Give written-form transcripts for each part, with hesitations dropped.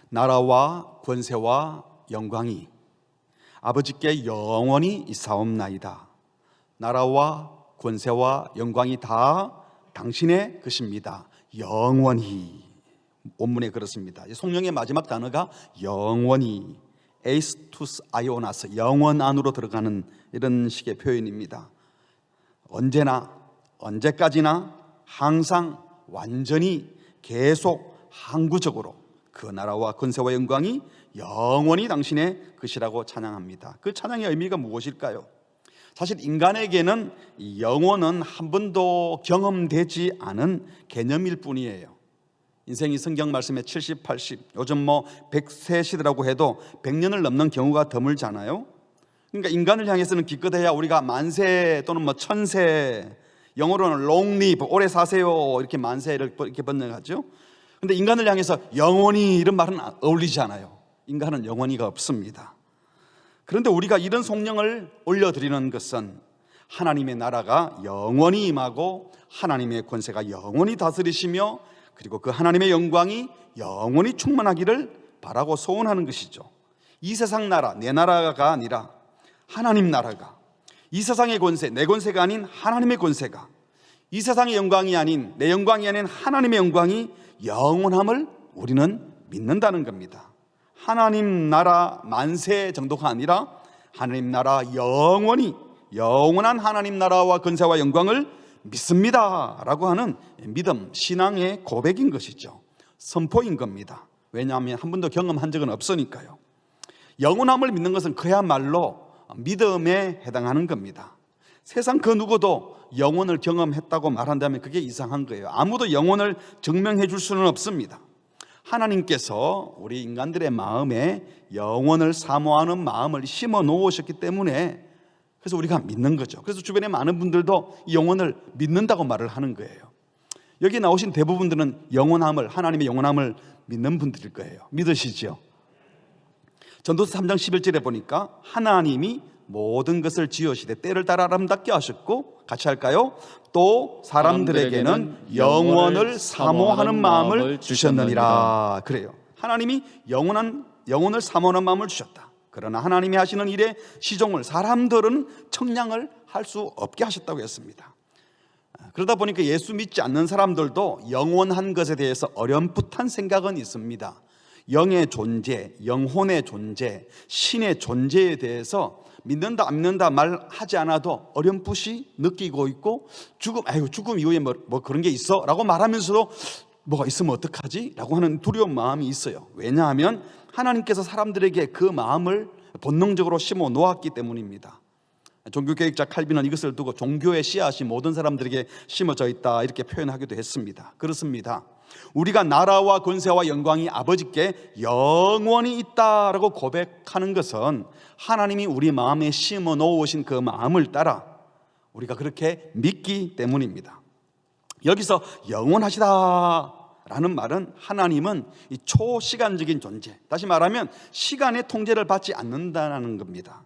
나라와 권세와 영광이 아버지께 영원히 있사옵나이다. 나라와 권세와 영광이 다 당신의 것입니다. 영원히. 원문에 그렇습니다. 성령의 마지막 단어가 영원히, 에이스투스 아이오나스, 영원 안으로 들어가는 이런 식의 표현입니다. 언제나, 언제까지나, 항상, 완전히, 계속, 항구적으로 그 나라와 권세와 영광이 영원히 당신의 것이라고 찬양합니다. 그 찬양의 의미가 무엇일까요? 사실 인간에게는 영원은 한 번도 경험되지 않은 개념일 뿐이에요. 인생이 성경 말씀에 70, 80, 요즘 100세 시대라고 해도 100년을 넘는 경우가 드물잖아요. 그러니까 인간을 향해서는 기껏해야 우리가 만세 또는 1000세, 영어로는 long live, 오래 사세요, 이렇게 만세를 이렇게 번역하죠. 근데 인간을 향해서 영원히 이런 말은 어울리지 않아요. 인간은 영원히가 없습니다. 그런데 우리가 이런 성령을 올려드리는 것은 하나님의 나라가 영원히 임하고 하나님의 권세가 영원히 다스리시며 그리고 그 하나님의 영광이 영원히 충만하기를 바라고 소원하는 것이죠. 이 세상 나라, 내 나라가 아니라 하나님 나라가, 이 세상의 권세, 내 권세가 아닌 하나님의 권세가, 이 세상의 영광이 아닌, 내 영광이 아닌 하나님의 영광이 영원함을 우리는 믿는다는 겁니다. 하나님 나라 만세 정도가 아니라 하나님 나라 영원히, 영원한 하나님 나라와 권세와 영광을 믿습니다 라고 하는 믿음, 신앙의 고백인 것이죠. 선포인 겁니다. 왜냐하면 한 번도 경험한 적은 없으니까요. 영원함을 믿는 것은 그야말로 믿음에 해당하는 겁니다. 세상 그 누구도 영원을 경험했다고 말한다면 그게 이상한 거예요. 아무도 영원을 증명해 줄 수는 없습니다. 하나님께서 우리 인간들의 마음에 영원을 사모하는 마음을 심어 놓으셨기 때문에 그래서 우리가 믿는 거죠. 그래서 주변에 많은 분들도 영원을 믿는다고 말을 하는 거예요. 여기 나오신 대부분들은 영원함을, 하나님의 영원함을 믿는 분들일 거예요. 믿으시죠? 전도서 3장 11절에 보니까 하나님이 모든 것을 지으시되 때를 따라 아름답게 하셨고, 같이 할까요? 또 사람들에게는 영원을 사모하는 마음을 주셨느니라. 그래요. 하나님이 영원을 사모하는 마음을 주셨다. 그러나 하나님이 하시는 일에 시종을 사람들은 청량을 할 수 없게 하셨다고 했습니다. 그러다 보니까 예수 믿지 않는 사람들도 영원한 것에 대해서 어렴풋한 생각은 있습니다. 영의 존재, 영혼의 존재, 신의 존재에 대해서 믿는다 안 믿는다 말하지 않아도 어렴풋이 느끼고 있고, 죽음 이후에 뭐 그런 게 있어? 라고 말하면서도 뭐가 있으면 어떡하지? 라고 하는 두려운 마음이 있어요. 왜냐하면 하나님께서 사람들에게 그 마음을 본능적으로 심어 놓았기 때문입니다. 종교개혁자 칼빈은 이것을 두고 종교의 씨앗이 모든 사람들에게 심어져 있다 이렇게 표현하기도 했습니다. 그렇습니다. 우리가 나라와 권세와 영광이 아버지께 영원히 있다라고 고백하는 것은 하나님이 우리 마음에 심어 놓으신 그 마음을 따라 우리가 그렇게 믿기 때문입니다. 여기서 영원하시다라는 말은 하나님은 이 초시간적인 존재, 다시 말하면 시간의 통제를 받지 않는다는 겁니다.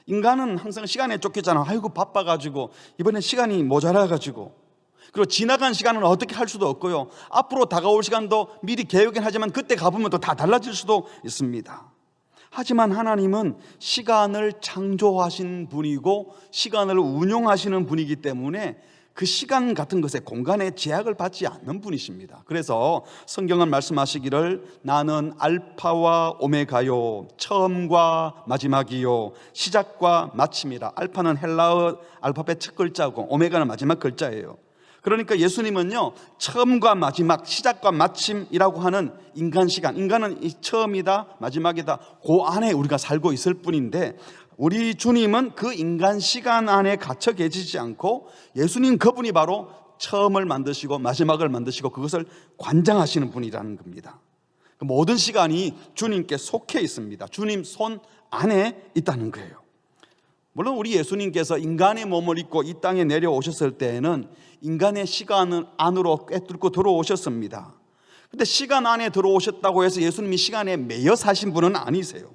인간은 항상 시간에 쫓기잖아. 아이고 바빠가지고 이번엔 시간이 모자라가지고, 그리고 지나간 시간은 어떻게 할 수도 없고요, 앞으로 다가올 시간도 미리 계획은 하지만 그때 가보면 또 다 달라질 수도 있습니다. 하지만 하나님은 시간을 창조하신 분이고 시간을 운용하시는 분이기 때문에 그 시간 같은 것에 공간에 제약을 받지 않는 분이십니다. 그래서 성경은 말씀하시기를 나는 알파와 오메가요, 처음과 마지막이요, 시작과 마침이라. 알파는 헬라어 알파벳 첫 글자고 오메가는 마지막 글자예요. 그러니까 예수님은요, 처음과 마지막, 시작과 마침이라고 하는 인간 시간, 인간은 이 처음이다 마지막이다 그 안에 우리가 살고 있을 뿐인데, 우리 주님은 그 인간 시간 안에 갇혀 계시지 않고 예수님 그분이 바로 처음을 만드시고 마지막을 만드시고 그것을 관장하시는 분이라는 겁니다. 모든 시간이 주님께 속해 있습니다. 주님 손 안에 있다는 거예요. 물론 우리 예수님께서 인간의 몸을 입고 이 땅에 내려오셨을 때에는 인간의 시간 안으로 꿰뚫고 들어오셨습니다. 그런데 시간 안에 들어오셨다고 해서 예수님이 시간에 매여 사신 분은 아니세요.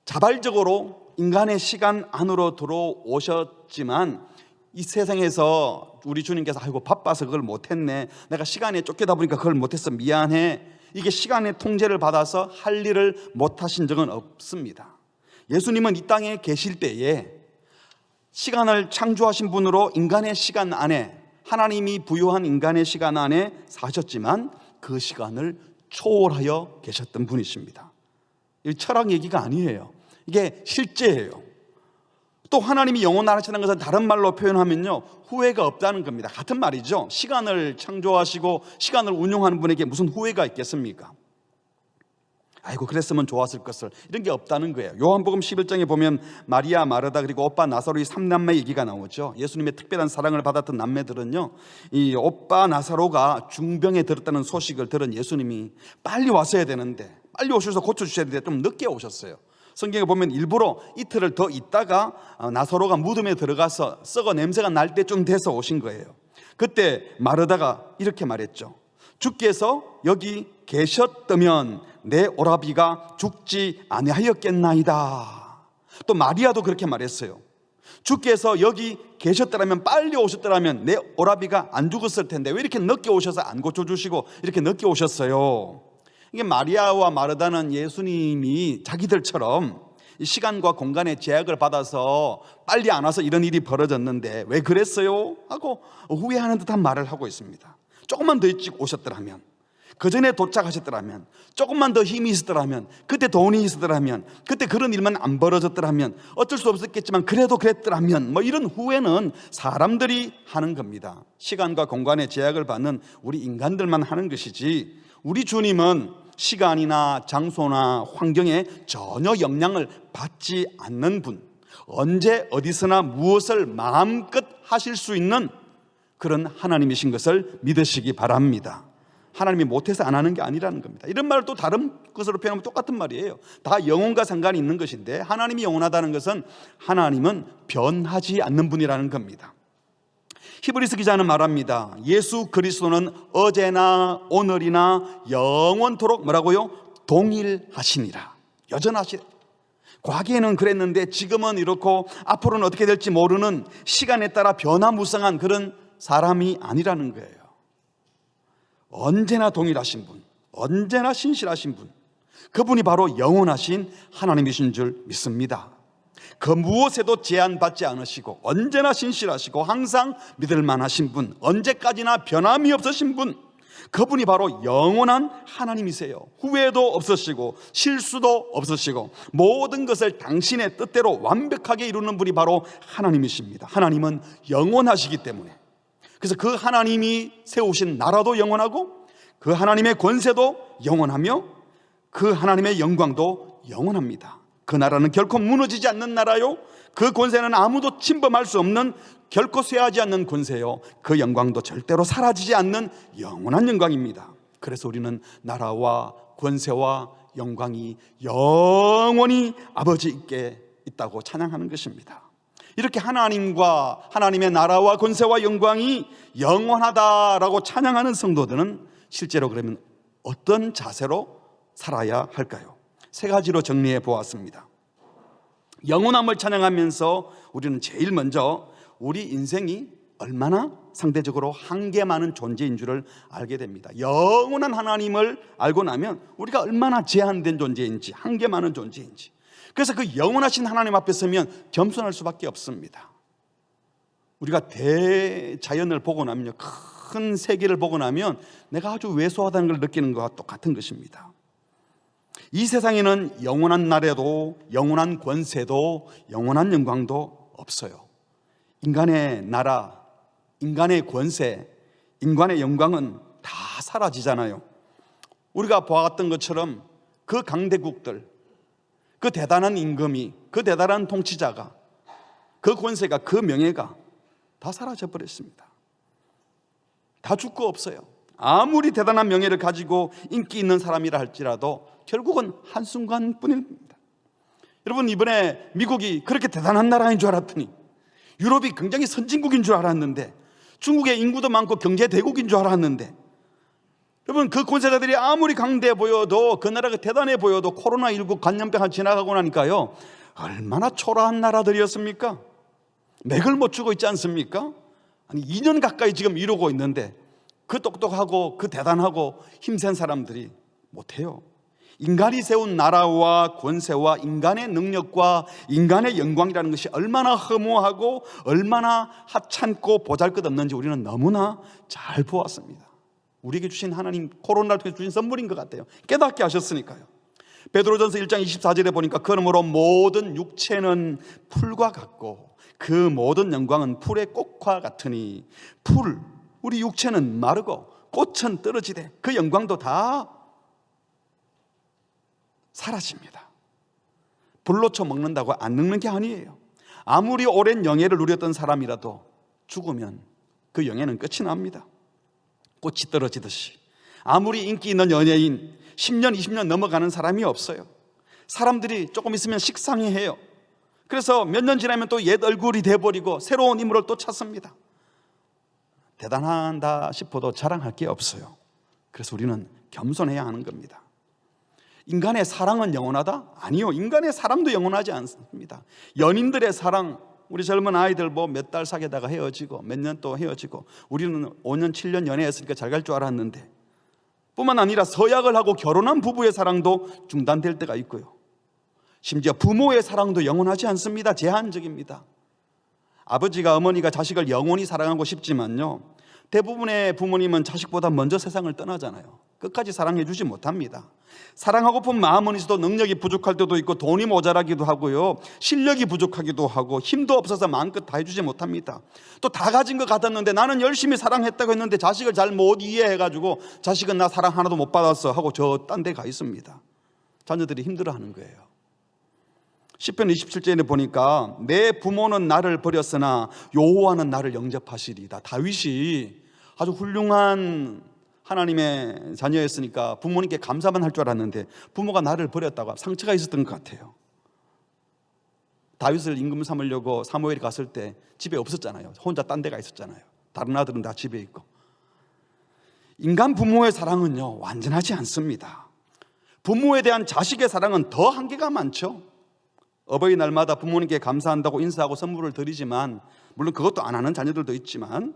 자발적으로 인간의 시간 안으로 들어오셨지만 이 세상에서 우리 주님께서 아이고 바빠서 그걸 못했네, 내가 시간에 쫓기다 보니까 그걸 못했어, 미안해, 이게 시간의 통제를 받아서 할 일을 못하신 적은 없습니다. 예수님은 이 땅에 계실 때에 시간을 창조하신 분으로 인간의 시간 안에, 하나님이 부여한 인간의 시간 안에 사셨지만 그 시간을 초월하여 계셨던 분이십니다. 이 철학 얘기가 아니에요. 이게 실제예요. 또 하나님이 영원하시는 것은 다른 말로 표현하면요, 후회가 없다는 겁니다. 같은 말이죠. 시간을 창조하시고 시간을 운용하는 분에게 무슨 후회가 있겠습니까? 아이고 그랬으면 좋았을 것을, 이런 게 없다는 거예요. 요한복음 11장에 보면 마리아, 마르다 그리고 오빠 나사로의 3남매 얘기가 나오죠. 예수님의 특별한 사랑을 받았던 남매들은요, 이 오빠 나사로가 중병에 들었다는 소식을 들은 예수님이 빨리 왔어야 되는데, 빨리 오셔서 고쳐주셔야 되는데 좀 늦게 오셨어요. 성경에 보면 일부러 이틀을 더 있다가 나사로가 무덤에 들어가서 썩어 냄새가 날 때쯤 돼서 오신 거예요. 그때 마르다가 이렇게 말했죠. 주께서 여기 계셨다면 내 오라비가 죽지 아니하였겠나이다. 또 마리아도 그렇게 말했어요. 주께서 여기 계셨더라면, 빨리 오셨더라면 내 오라비가 안 죽었을 텐데 왜 이렇게 늦게 오셔서 안 고쳐주시고 이렇게 늦게 오셨어요? 이게 마리아와 마르다는 예수님이 자기들처럼 시간과 공간의 제약을 받아서 빨리 안 와서 이런 일이 벌어졌는데 왜 그랬어요? 하고 후회하는 듯한 말을 하고 있습니다. 조금만 더 일찍 오셨더라면, 그 전에 도착하셨더라면, 조금만 더 힘이 있었더라면, 그때 돈이 있었더라면, 그때 그런 일만 안 벌어졌더라면, 어쩔 수 없었겠지만 그래도 그랬더라면, 뭐 이런 후회는 사람들이 하는 겁니다. 시간과 공간의 제약을 받는 우리 인간들만 하는 것이지, 우리 주님은 시간이나 장소나 환경에 전혀 영향을 받지 않는 분, 언제 어디서나 무엇을 마음껏 하실 수 있는 그런 하나님이신 것을 믿으시기 바랍니다. 하나님이 못해서 안 하는 게 아니라는 겁니다. 이런 말을 또 다른 것으로 표현하면 똑같은 말이에요. 다 영혼과 상관이 있는 것인데, 하나님이 영원하다는 것은 하나님은 변하지 않는 분이라는 겁니다. 히브리서 기자는 말합니다. 예수 그리스도는 어제나 오늘이나 영원토록 뭐라고요? 동일하시니라. 여전하시라. 과거에는 그랬는데 지금은 이렇고 앞으로는 어떻게 될지 모르는, 시간에 따라 변화무쌍한 그런 사람이 아니라는 거예요. 언제나 동일하신 분, 언제나 신실하신 분, 그분이 바로 영원하신 하나님이신 줄 믿습니다. 그 무엇에도 제한받지 않으시고 언제나 신실하시고 항상 믿을 만하신 분, 언제까지나 변함이 없으신 분, 그분이 바로 영원한 하나님이세요. 후회도 없으시고 실수도 없으시고 모든 것을 당신의 뜻대로 완벽하게 이루는 분이 바로 하나님이십니다. 하나님은 영원하시기 때문에, 그래서 그 하나님이 세우신 나라도 영원하고 그 하나님의 권세도 영원하며 그 하나님의 영광도 영원합니다. 그 나라는 결코 무너지지 않는 나라요, 그 권세는 아무도 침범할 수 없는, 결코 쇠하지 않는 권세요, 그 영광도 절대로 사라지지 않는 영원한 영광입니다. 그래서 우리는 나라와 권세와 영광이 영원히 아버지께 있다고 찬양하는 것입니다. 이렇게 하나님과 하나님의 나라와 권세와 영광이 영원하다라고 찬양하는 성도들은 실제로 그러면 어떤 자세로 살아야 할까요? 세 가지로 정리해 보았습니다. 영원함을 찬양하면서 우리는 제일 먼저 우리 인생이 얼마나 상대적으로 한계 많은 존재인 줄을 알게 됩니다. 영원한 하나님을 알고 나면 우리가 얼마나 제한된 존재인지, 한계 많은 존재인지, 그래서 그 영원하신 하나님 앞에 서면 겸손할 수밖에 없습니다. 우리가 대자연을 보고 나면요, 큰 세계를 보고 나면 내가 아주 왜소하다는 걸 느끼는 것과 똑같은 것입니다. 이 세상에는 영원한 나라도, 영원한 권세도, 영원한 영광도 없어요. 인간의 나라, 인간의 권세, 인간의 영광은 다 사라지잖아요. 우리가 보았던 것처럼 그 강대국들, 그 대단한 임금이, 그 대단한 통치자가, 그 권세가, 그 명예가 다 사라져 버렸습니다. 다 죽고 없어요. 아무리 대단한 명예를 가지고 인기 있는 사람이라 할지라도 결국은 한순간뿐입니다. 여러분, 이번에 미국이 그렇게 대단한 나라인 줄 알았더니, 유럽이 굉장히 선진국인 줄 알았는데, 중국의 인구도 많고 경제 대국인 줄 알았는데, 여러분, 그 권세자들이 아무리 강대해 보여도, 그 나라가 대단해 보여도 코로나19 감염병이 지나가고 나니까요, 얼마나 초라한 나라들이었습니까? 맥을 못 주고 있지 않습니까? 아니 2년 가까이 지금 이러고 있는데, 그 똑똑하고 그 대단하고 힘센 사람들이 못해요. 인간이 세운 나라와 권세와 인간의 능력과 인간의 영광이라는 것이 얼마나 허무하고 얼마나 하찮고 보잘것없는지 우리는 너무나 잘 보았습니다. 우리에게 주신 하나님, 코로나를 통해 주신 선물인 것 같아요. 깨닫게 하셨으니까요. 베드로전서 1장 24절에 보니까 그러므로 모든 육체는 풀과 같고 그 모든 영광은 풀의 꽃과 같으니, 우리 육체는 마르고 꽃은 떨어지되 그 영광도 다 사라집니다. 불로 쳐 먹는다고 안 늙는 게 아니에요. 아무리 오랜 영예를 누렸던 사람이라도 죽으면 그 영예는 끝이 납니다. 꽃이 떨어지듯이. 아무리 인기 있는 연예인 10년 20년 넘어가는 사람이 없어요. 사람들이 조금 있으면 식상해해요. 그래서 몇 년 지나면 또 옛 얼굴이 돼버리고 새로운 인물을 또 찾습니다. 대단하다 싶어도 자랑할 게 없어요. 그래서 우리는 겸손해야 하는 겁니다. 인간의 사랑은 영원하다? 아니요, 인간의 사랑도 영원하지 않습니다. 연인들의 사랑, 우리 젊은 아이들 뭐 몇 달 사귀다가 헤어지고 몇 년 또 헤어지고, 우리는 5년 7년 연애했으니까 잘 갈 줄 알았는데, 뿐만 아니라 서약을 하고 결혼한 부부의 사랑도 중단될 때가 있고요. 심지어 부모의 사랑도 영원하지 않습니다. 제한적입니다. 아버지가 어머니가 자식을 영원히 사랑하고 싶지만요, 대부분의 부모님은 자식보다 먼저 세상을 떠나잖아요. 끝까지 사랑해 주지 못합니다. 사랑하고픈 마음은 있어도 능력이 부족할 때도 있고, 돈이 모자라기도 하고요, 실력이 부족하기도 하고, 힘도 없어서 마음껏 다 해주지 못합니다. 또 다 가진 것 같았는데 나는 열심히 사랑했다고 했는데 자식을 잘 못 이해해가지고 자식은 나 사랑 하나도 못 받았어 하고 저 딴 데 가 있습니다. 자녀들이 힘들어하는 거예요. 시편 27절에 보니까 내 부모는 나를 버렸으나 여호와는 나를 영접하시리이다. 다윗이 아주 훌륭한 하나님의 자녀였으니까 부모님께 감사만 할 줄 알았는데 부모가 나를 버렸다고 상처가 있었던 것 같아요. 다윗을 임금 삼으려고 사무엘이 갔을 때 집에 없었잖아요. 혼자 딴 데가 있었잖아요. 다른 아들은 다 집에 있고. 인간 부모의 사랑은요, 완전하지 않습니다. 부모에 대한 자식의 사랑은 더 한계가 많죠. 어버이날마다 부모님께 감사한다고 인사하고 선물을 드리지만, 물론 그것도 안 하는 자녀들도 있지만,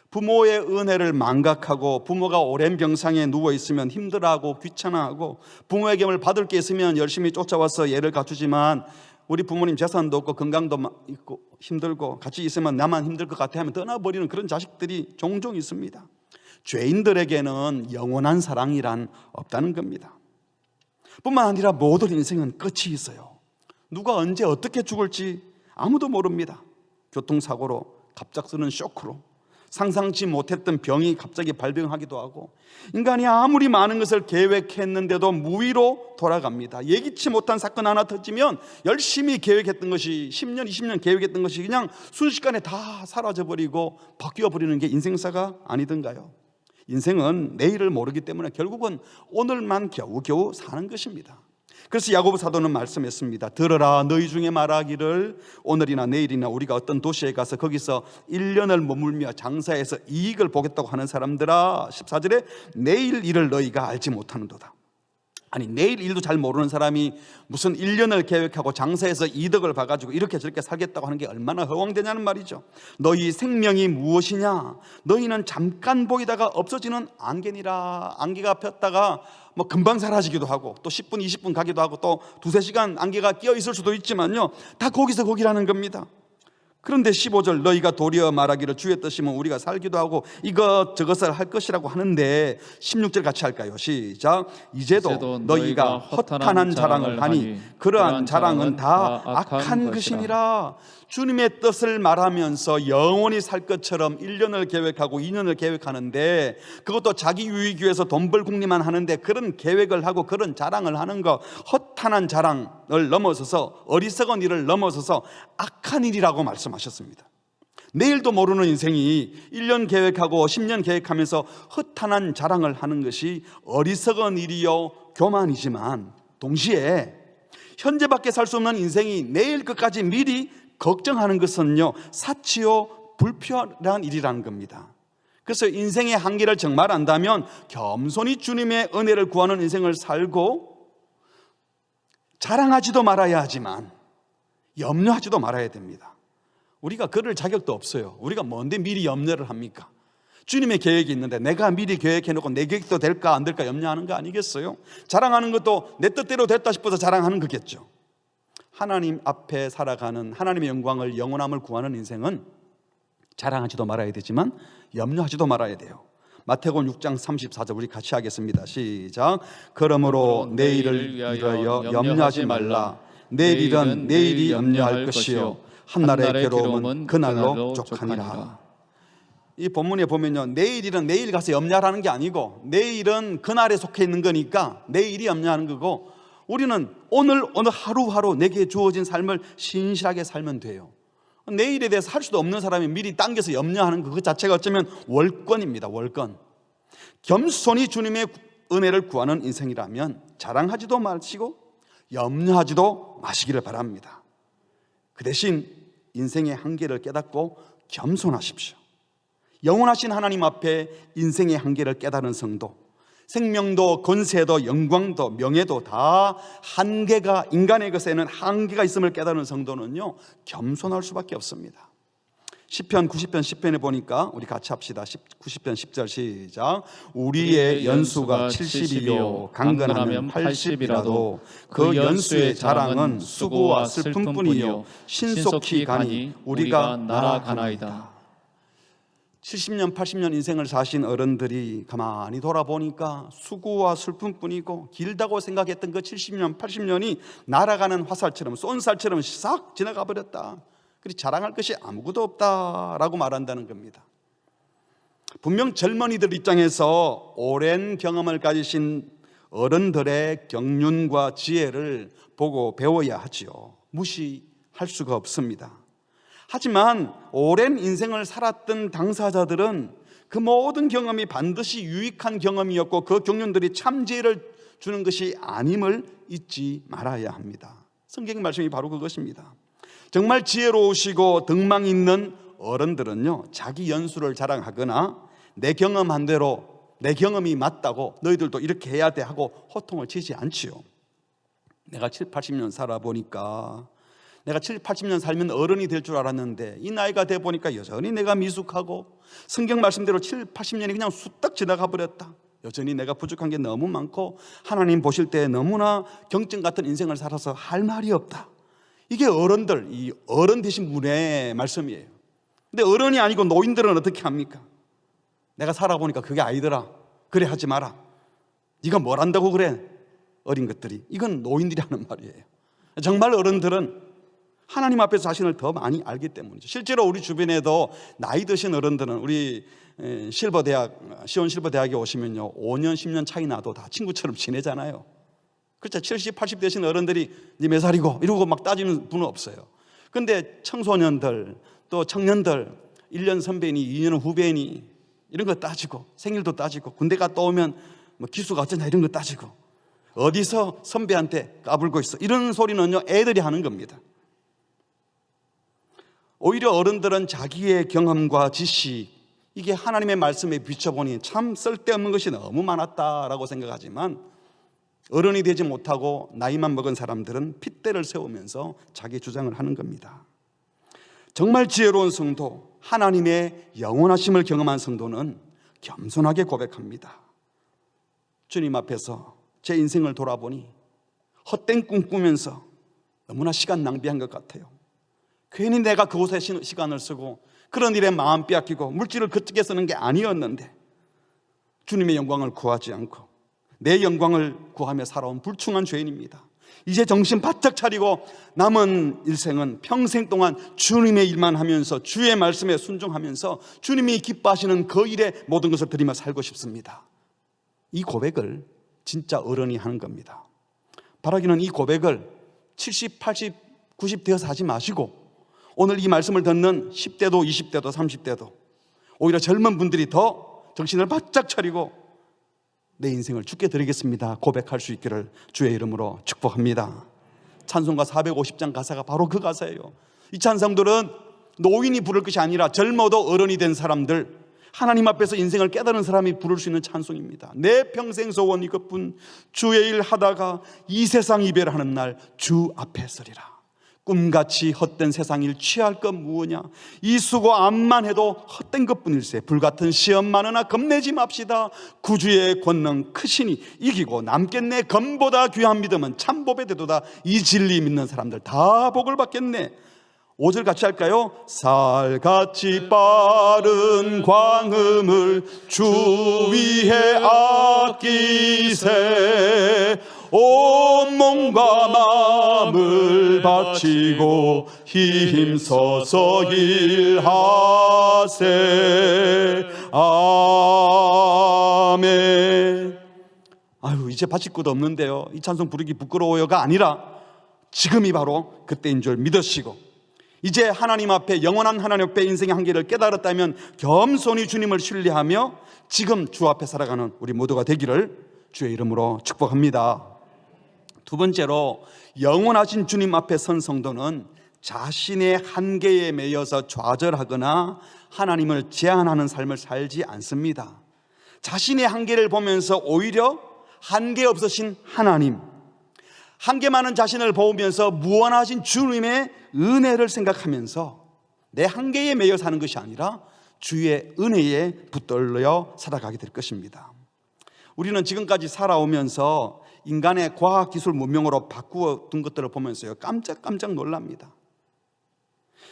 부모의 은혜를 망각하고 부모가 오랜 병상에 누워있으면 힘들어하고 귀찮아하고, 부모의 겸을 받을 게 있으면 열심히 쫓아와서 예를 갖추지만, 우리 부모님 재산도 없고 건강도 있고 힘들고 같이 있으면 나만 힘들 것 같아 하면 떠나버리는 그런 자식들이 종종 있습니다. 죄인들에게는 영원한 사랑이란 없다는 겁니다. 뿐만 아니라 모든 인생은 끝이 있어요. 누가 언제 어떻게 죽을지 아무도 모릅니다. 교통사고로, 갑작스러운 쇼크로, 상상치 못했던 병이 갑자기 발병하기도 하고, 인간이 아무리 많은 것을 계획했는데도 무위로 돌아갑니다. 예기치 못한 사건 하나 터지면 열심히 계획했던 것이, 10년 20년 계획했던 것이 그냥 순식간에 다 사라져버리고 바뀌어버리는 게 인생사가 아니던가요? 인생은 내일을 모르기 때문에 결국은 오늘만 겨우겨우 사는 것입니다. 그래서 야고보 사도는 말씀했습니다. 들어라, 너희 중에 말하기를 오늘이나 내일이나 우리가 어떤 도시에 가서 거기서 1년을 머물며 장사해서 이익을 보겠다고 하는 사람들아, 14절에 내일 일을 너희가 알지 못하는도다. 아니, 내일 일도 잘 모르는 사람이 무슨 1년을 계획하고 장사해서 이득을 봐가지고 이렇게 저렇게 살겠다고 하는 게 얼마나 허황되냐는 말이죠. 너희 생명이 무엇이냐? 너희는 잠깐 보이다가 없어지는 안개니라. 안개가 폈다가 뭐 금방 사라지기도 하고, 또 10분 20분 가기도 하고, 또 두세 시간 안개가 끼어 있을 수도 있지만요, 다 거기서 거기라는 겁니다. 그런데 15절, 너희가 도리어 말하기를 주의 뜻이면 우리가 살기도 하고 이것저것을 할 것이라고 하는데, 16절 같이 할까요? 시작. 이제도 너희가 허탄한 자랑을 하니 그러한 자랑은 다 악한 것이니라. 주님의 뜻을 말하면서 영원히 살 것처럼 1년을 계획하고 2년을 계획하는데, 그것도 자기 유익 위해서 돈 벌 궁리만 하는데, 그런 계획을 하고 그런 자랑을 하는 거, 허탄한 자랑을 넘어서서, 어리석은 일을 넘어서서 악한 일이라고 말씀하셨습니다. 내일도 모르는 인생이 1년 계획하고 10년 계획하면서 허탄한 자랑을 하는 것이 어리석은 일이요 교만이지만, 동시에 현재밖에 살 수 없는 인생이 내일 것까지 미리 걱정하는 것은요, 사치요 불필요한 일이라는 겁니다. 그래서 인생의 한계를 정말 안다면 겸손히 주님의 은혜를 구하는 인생을 살고, 자랑하지도 말아야 하지만 염려하지도 말아야 됩니다. 우리가 그럴 자격도 없어요. 우리가 뭔데 미리 염려를 합니까? 주님의 계획이 있는데 내가 미리 계획해놓고 내 계획도 될까 안 될까 염려하는 거 아니겠어요? 자랑하는 것도 내 뜻대로 됐다 싶어서 자랑하는 거겠죠. 하나님 앞에 살아가는 하나님의 영광을, 영원함을 구하는 인생은 자랑하지도 말아야 되지만 염려하지도 말아야 돼요. 마태복음 6장 34절 우리 같이 하겠습니다. 시작. 그러므로 내일을 위하여 염려하지 말라. 내일은 내일이 염려할 것이요 한날의 괴로움은 그날로 족하니라. 이 본문에 보면요, 내일은 내일 가서 염려하라는 게 아니고 내일은 그날에 속해 있는 거니까 내일이 염려하는 거고, 우리는 오늘 어느 하루하루 내게 주어진 삶을 신실하게 살면 돼요. 내일에 대해서 할 수도 없는 사람이 미리 당겨서 염려하는 그 자체가 어쩌면 월권입니다. 월권. 겸손히 주님의 은혜를 구하는 인생이라면 자랑하지도 마시고 염려하지도 마시기를 바랍니다. 그 대신 인생의 한계를 깨닫고 겸손하십시오. 영원하신 하나님 앞에 인생의 한계를 깨달은 성도, 생명도 권세도 영광도 명예도 다 한계가, 인간의 것에는 한계가 있음을 깨달은 성도는요 겸손할 수밖에 없습니다. 시편 90편 10편에 보니까 우리 같이 합시다. 90편 10절 시작. 우리의 연수가 70이요 강건하면 80이라도 그 연수의 자랑은 수고와 슬픔뿐이요 신속히 가니 우리가 날아가나이다. 70년 80년 인생을 사신 어른들이 가만히 돌아보니까 수고와 슬픔뿐이고 길다고 생각했던 그 70년 80년이 날아가는 화살처럼 쏜살처럼 싹 지나가 버렸다. 그리 자랑할 것이 아무것도 없다라고 말한다는 겁니다. 분명 젊은이들 입장에서 오랜 경험을 가지신 어른들의 경륜과 지혜를 보고 배워야 하지요. 무시할 수가 없습니다. 하지만 오랜 인생을 살았던 당사자들은 그 모든 경험이 반드시 유익한 경험이었고 그 경륜들이 참 지혜를 주는 것이 아님을 잊지 말아야 합니다. 성경 말씀이 바로 그것입니다. 정말 지혜로우시고 덕망 있는 어른들은요 자기 연수를 자랑하거나 내 경험한 대로 내 경험이 맞다고 너희들도 이렇게 해야 돼 하고 호통을 치지 않지요. 내가 7, 80년 살아보니까 내가 7, 80년 살면 어른이 될 줄 알았는데 이 나이가 돼 보니까 여전히 내가 미숙하고 성경 말씀대로 7, 80년이 그냥 후딱 지나가 버렸다. 여전히 내가 부족한 게 너무 많고 하나님 보실 때 너무나 경증 같은 인생을 살아서 할 말이 없다. 이게 어른들, 이 어른 되신 분의 말씀이에요. 근데 어른이 아니고 노인들은 어떻게 합니까? 내가 살아보니까 그게 아니더라. 그래 하지 마라. 네가 뭘 안다고 그래? 어린 것들이. 이건 노인들이 하는 말이에요. 정말 어른들은 하나님 앞에서 자신을 더 많이 알기 때문이죠. 실제로 우리 주변에도 나이 드신 어른들은 우리 시온 실버대학에 오시면요 5년 10년 차이 나도 다 친구처럼 지내잖아요. 그렇죠. 70, 80 되신 어른들이 네 몇 살이고 이러고 막 따지는 분은 없어요. 근데 청소년들 또 청년들 1년 선배니 2년 후배니 이런 거 따지고 생일도 따지고 군대 갔다 오면 뭐 기수가 어쩌냐 이런 거 따지고 어디서 선배한테 까불고 있어 이런 소리는요 애들이 하는 겁니다. 오히려 어른들은 자기의 경험과 지식, 이게 하나님의 말씀에 비춰보니 참 쓸데없는 것이 너무 많았다라고 생각하지만 어른이 되지 못하고 나이만 먹은 사람들은 핏대를 세우면서 자기 주장을 하는 겁니다. 정말 지혜로운 성도, 하나님의 영원하심을 경험한 성도는 겸손하게 고백합니다. 주님 앞에서 제 인생을 돌아보니 헛된 꿈 꾸면서 너무나 시간 낭비한 것 같아요. 괜히 내가 그곳에 시간을 쓰고 그런 일에 마음 빼앗기고 물질을 그쪽에 쓰는 게 아니었는데 주님의 영광을 구하지 않고 내 영광을 구하며 살아온 불충한 죄인입니다. 이제 정신 바짝 차리고 남은 일생은 평생 동안 주님의 일만 하면서 주의 말씀에 순종하면서 주님이 기뻐하시는 그 일에 모든 것을 드리며 살고 싶습니다. 이 고백을 진짜 어른이 하는 겁니다. 바라기는 이 고백을 70, 80, 90 되어서 하지 마시고 오늘 이 말씀을 듣는 10대도 20대도 30대도 오히려 젊은 분들이 더 정신을 바짝 차리고 내 인생을 주께 드리겠습니다 고백할 수 있기를 주의 이름으로 축복합니다. 찬송가 450장 가사가 바로 그 가사예요. 이 찬송들은 노인이 부를 것이 아니라 젊어도 어른이 된 사람들, 하나님 앞에서 인생을 깨달은 사람이 부를 수 있는 찬송입니다. 내 평생 소원 이것뿐, 주의 일 하다가 이 세상 이별하는 날 주 앞에 서리라. 꿈같이 헛된 세상일 취할 것 무엇냐. 이 수고 암만 해도 헛된 것뿐일세. 불같은 시험 많으나 겁내지 맙시다. 구주의 권능 크시니 이기고 남겠네. 검보다 귀한 믿음은 참복의 대도다. 이 진리 믿는 사람들 다 복을 받겠네. 5절 같이 할까요? 살같이 빠른 광음을 주 위에 아끼세. 온 몸과 마음을 바치고 힘써서 일하세. 아멘. 아유, 이제 바칠 것도 없는데요, 이 찬송 부르기 부끄러워요가 아니라 지금이 바로 그때인 줄 믿으시고, 이제 하나님 앞에, 영원한 하나님 앞에 인생의 한계를 깨달았다면 겸손히 주님을 신뢰하며 지금 주 앞에 살아가는 우리 모두가 되기를 주의 이름으로 축복합니다. 두 번째로, 영원하신 주님 앞에 선 성도는 자신의 한계에 매여서 좌절하거나 하나님을 제한하는 삶을 살지 않습니다. 자신의 한계를 보면서 오히려 한계 없으신 하나님, 한계 많은 자신을 보면서 무한하신 주님의 은혜를 생각하면서 내 한계에 매여 사는 것이 아니라 주의 은혜에 붙들려 살아가게 될 것입니다. 우리는 지금까지 살아오면서 인간의 과학기술 문명으로 바꾸어 둔 것들을 보면서요, 깜짝 놀랍니다.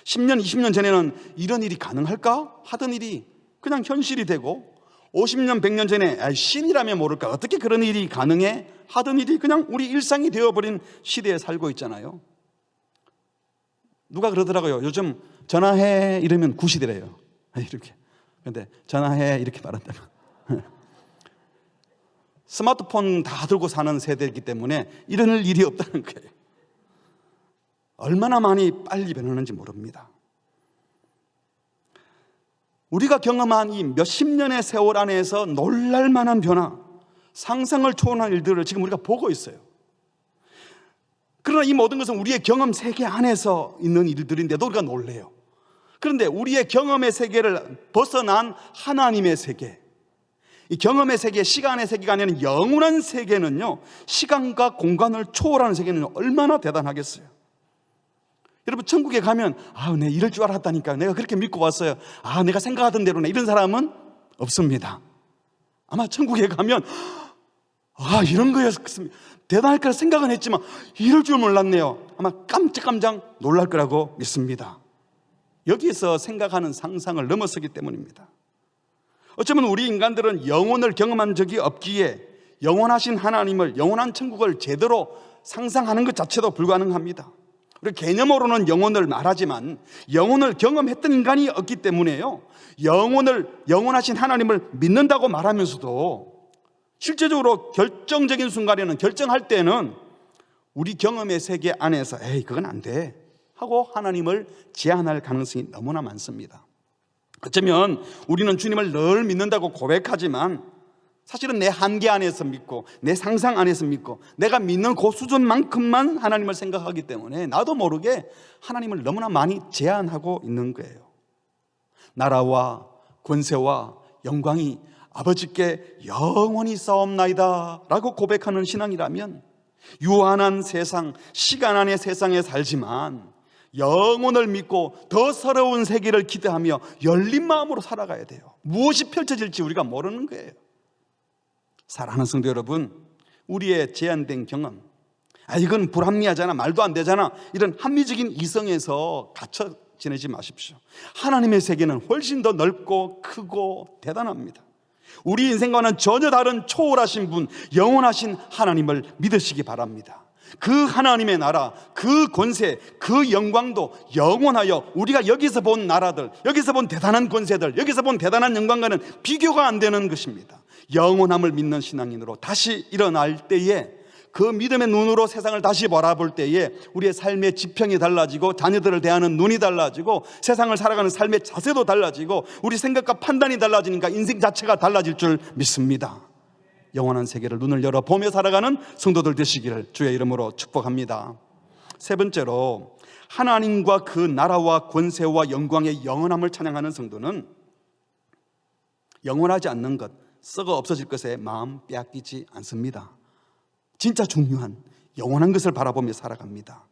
10년, 20년 전에는 이런 일이 가능할까 하던 일이 그냥 현실이 되고, 50년, 100년 전에 신이라면 모를까, 어떻게 그런 일이 가능해 하던 일이 그냥 우리 일상이 되어버린 시대에 살고 있잖아요. 누가 그러더라고요. 요즘 전화해 이러면 굿이래요. 이렇게. 근데 전화해 이렇게 말한다고. 스마트폰 다 들고 사는 세대이기 때문에 이런 일이 없다는 거예요. 얼마나 많이 빨리 변하는지 모릅니다. 우리가 경험한 이 몇십 년의 세월 안에서 놀랄만한 변화, 상상을 초월한 일들을 지금 우리가 보고 있어요. 그러나 이 모든 것은 우리의 경험 세계 안에서 있는 일들인데도 우리가 놀래요. 그런데 우리의 경험의 세계를 벗어난 하나님의 세계, 이 경험의 세계, 시간의 세계가 아니라 영원한 세계는요, 시간과 공간을 초월하는 세계는 얼마나 대단하겠어요. 여러분, 천국에 가면 내가 이럴 줄 알았다니까요, 내가 그렇게 믿고 왔어요, 내가 생각하던 대로네, 이런 사람은 없습니다. 아마 천국에 가면 이런 거였습니다, 대단할 거라 생각은 했지만 이럴 줄 몰랐네요, 아마 깜짝 놀랄 거라고 믿습니다. 여기에서 생각하는 상상을 넘어서기 때문입니다. 어쩌면 우리 인간들은 영혼을 경험한 적이 없기에 영원하신 하나님을, 영원한 천국을 제대로 상상하는 것 자체도 불가능합니다. 우리 개념으로는 영혼을 말하지만 영혼을 경험했던 인간이 없기 때문에요, 영원하신 하나님을 믿는다고 말하면서도 실제적으로 결정적인 순간에는, 결정할 때는 우리 경험의 세계 안에서 그건 안 돼 하고 하나님을 제한할 가능성이 너무나 많습니다. 어쩌면 우리는 주님을 늘 믿는다고 고백하지만 사실은 내 한계 안에서 믿고, 내 상상 안에서 믿고, 내가 믿는 그 수준만큼만 하나님을 생각하기 때문에 나도 모르게 하나님을 너무나 많이 제한하고 있는 거예요. 나라와 권세와 영광이 아버지께 영원히 싸움나이다 라고 고백하는 신앙이라면, 유한한 세상, 시간 안의 세상에 살지만 영혼을 믿고 더 새로운 세계를 기대하며 열린 마음으로 살아가야 돼요. 무엇이 펼쳐질지 우리가 모르는 거예요. 사랑하는 성도 여러분, 우리의 제한된 경험, 이건 불합리하잖아, 말도 안 되잖아, 이런 합리적인 이성에서 갇혀 지내지 마십시오. 하나님의 세계는 훨씬 더 넓고 크고 대단합니다. 우리 인생과는 전혀 다른 초월하신 분, 영원하신 하나님을 믿으시기 바랍니다. 그 하나님의 나라, 그 권세, 그 영광도 영원하여 우리가 여기서 본 나라들, 여기서 본 대단한 권세들, 여기서 본 대단한 영광과는 비교가 안 되는 것입니다. 영원함을 믿는 신앙인으로 다시 일어날 때에, 그 믿음의 눈으로 세상을 다시 바라볼 때에 우리의 삶의 지평이 달라지고, 자녀들을 대하는 눈이 달라지고, 세상을 살아가는 삶의 자세도 달라지고, 우리 생각과 판단이 달라지니까 인생 자체가 달라질 줄 믿습니다. 영원한 세계를 눈을 열어 보며 살아가는 성도들 되시기를 주의 이름으로 축복합니다. 세 번째로, 하나님과 그 나라와 권세와 영광의 영원함을 찬양하는 성도는 영원하지 않는 것, 썩어 없어질 것에 마음 빼앗기지 않습니다. 진짜 중요한 영원한 것을 바라보며 살아갑니다.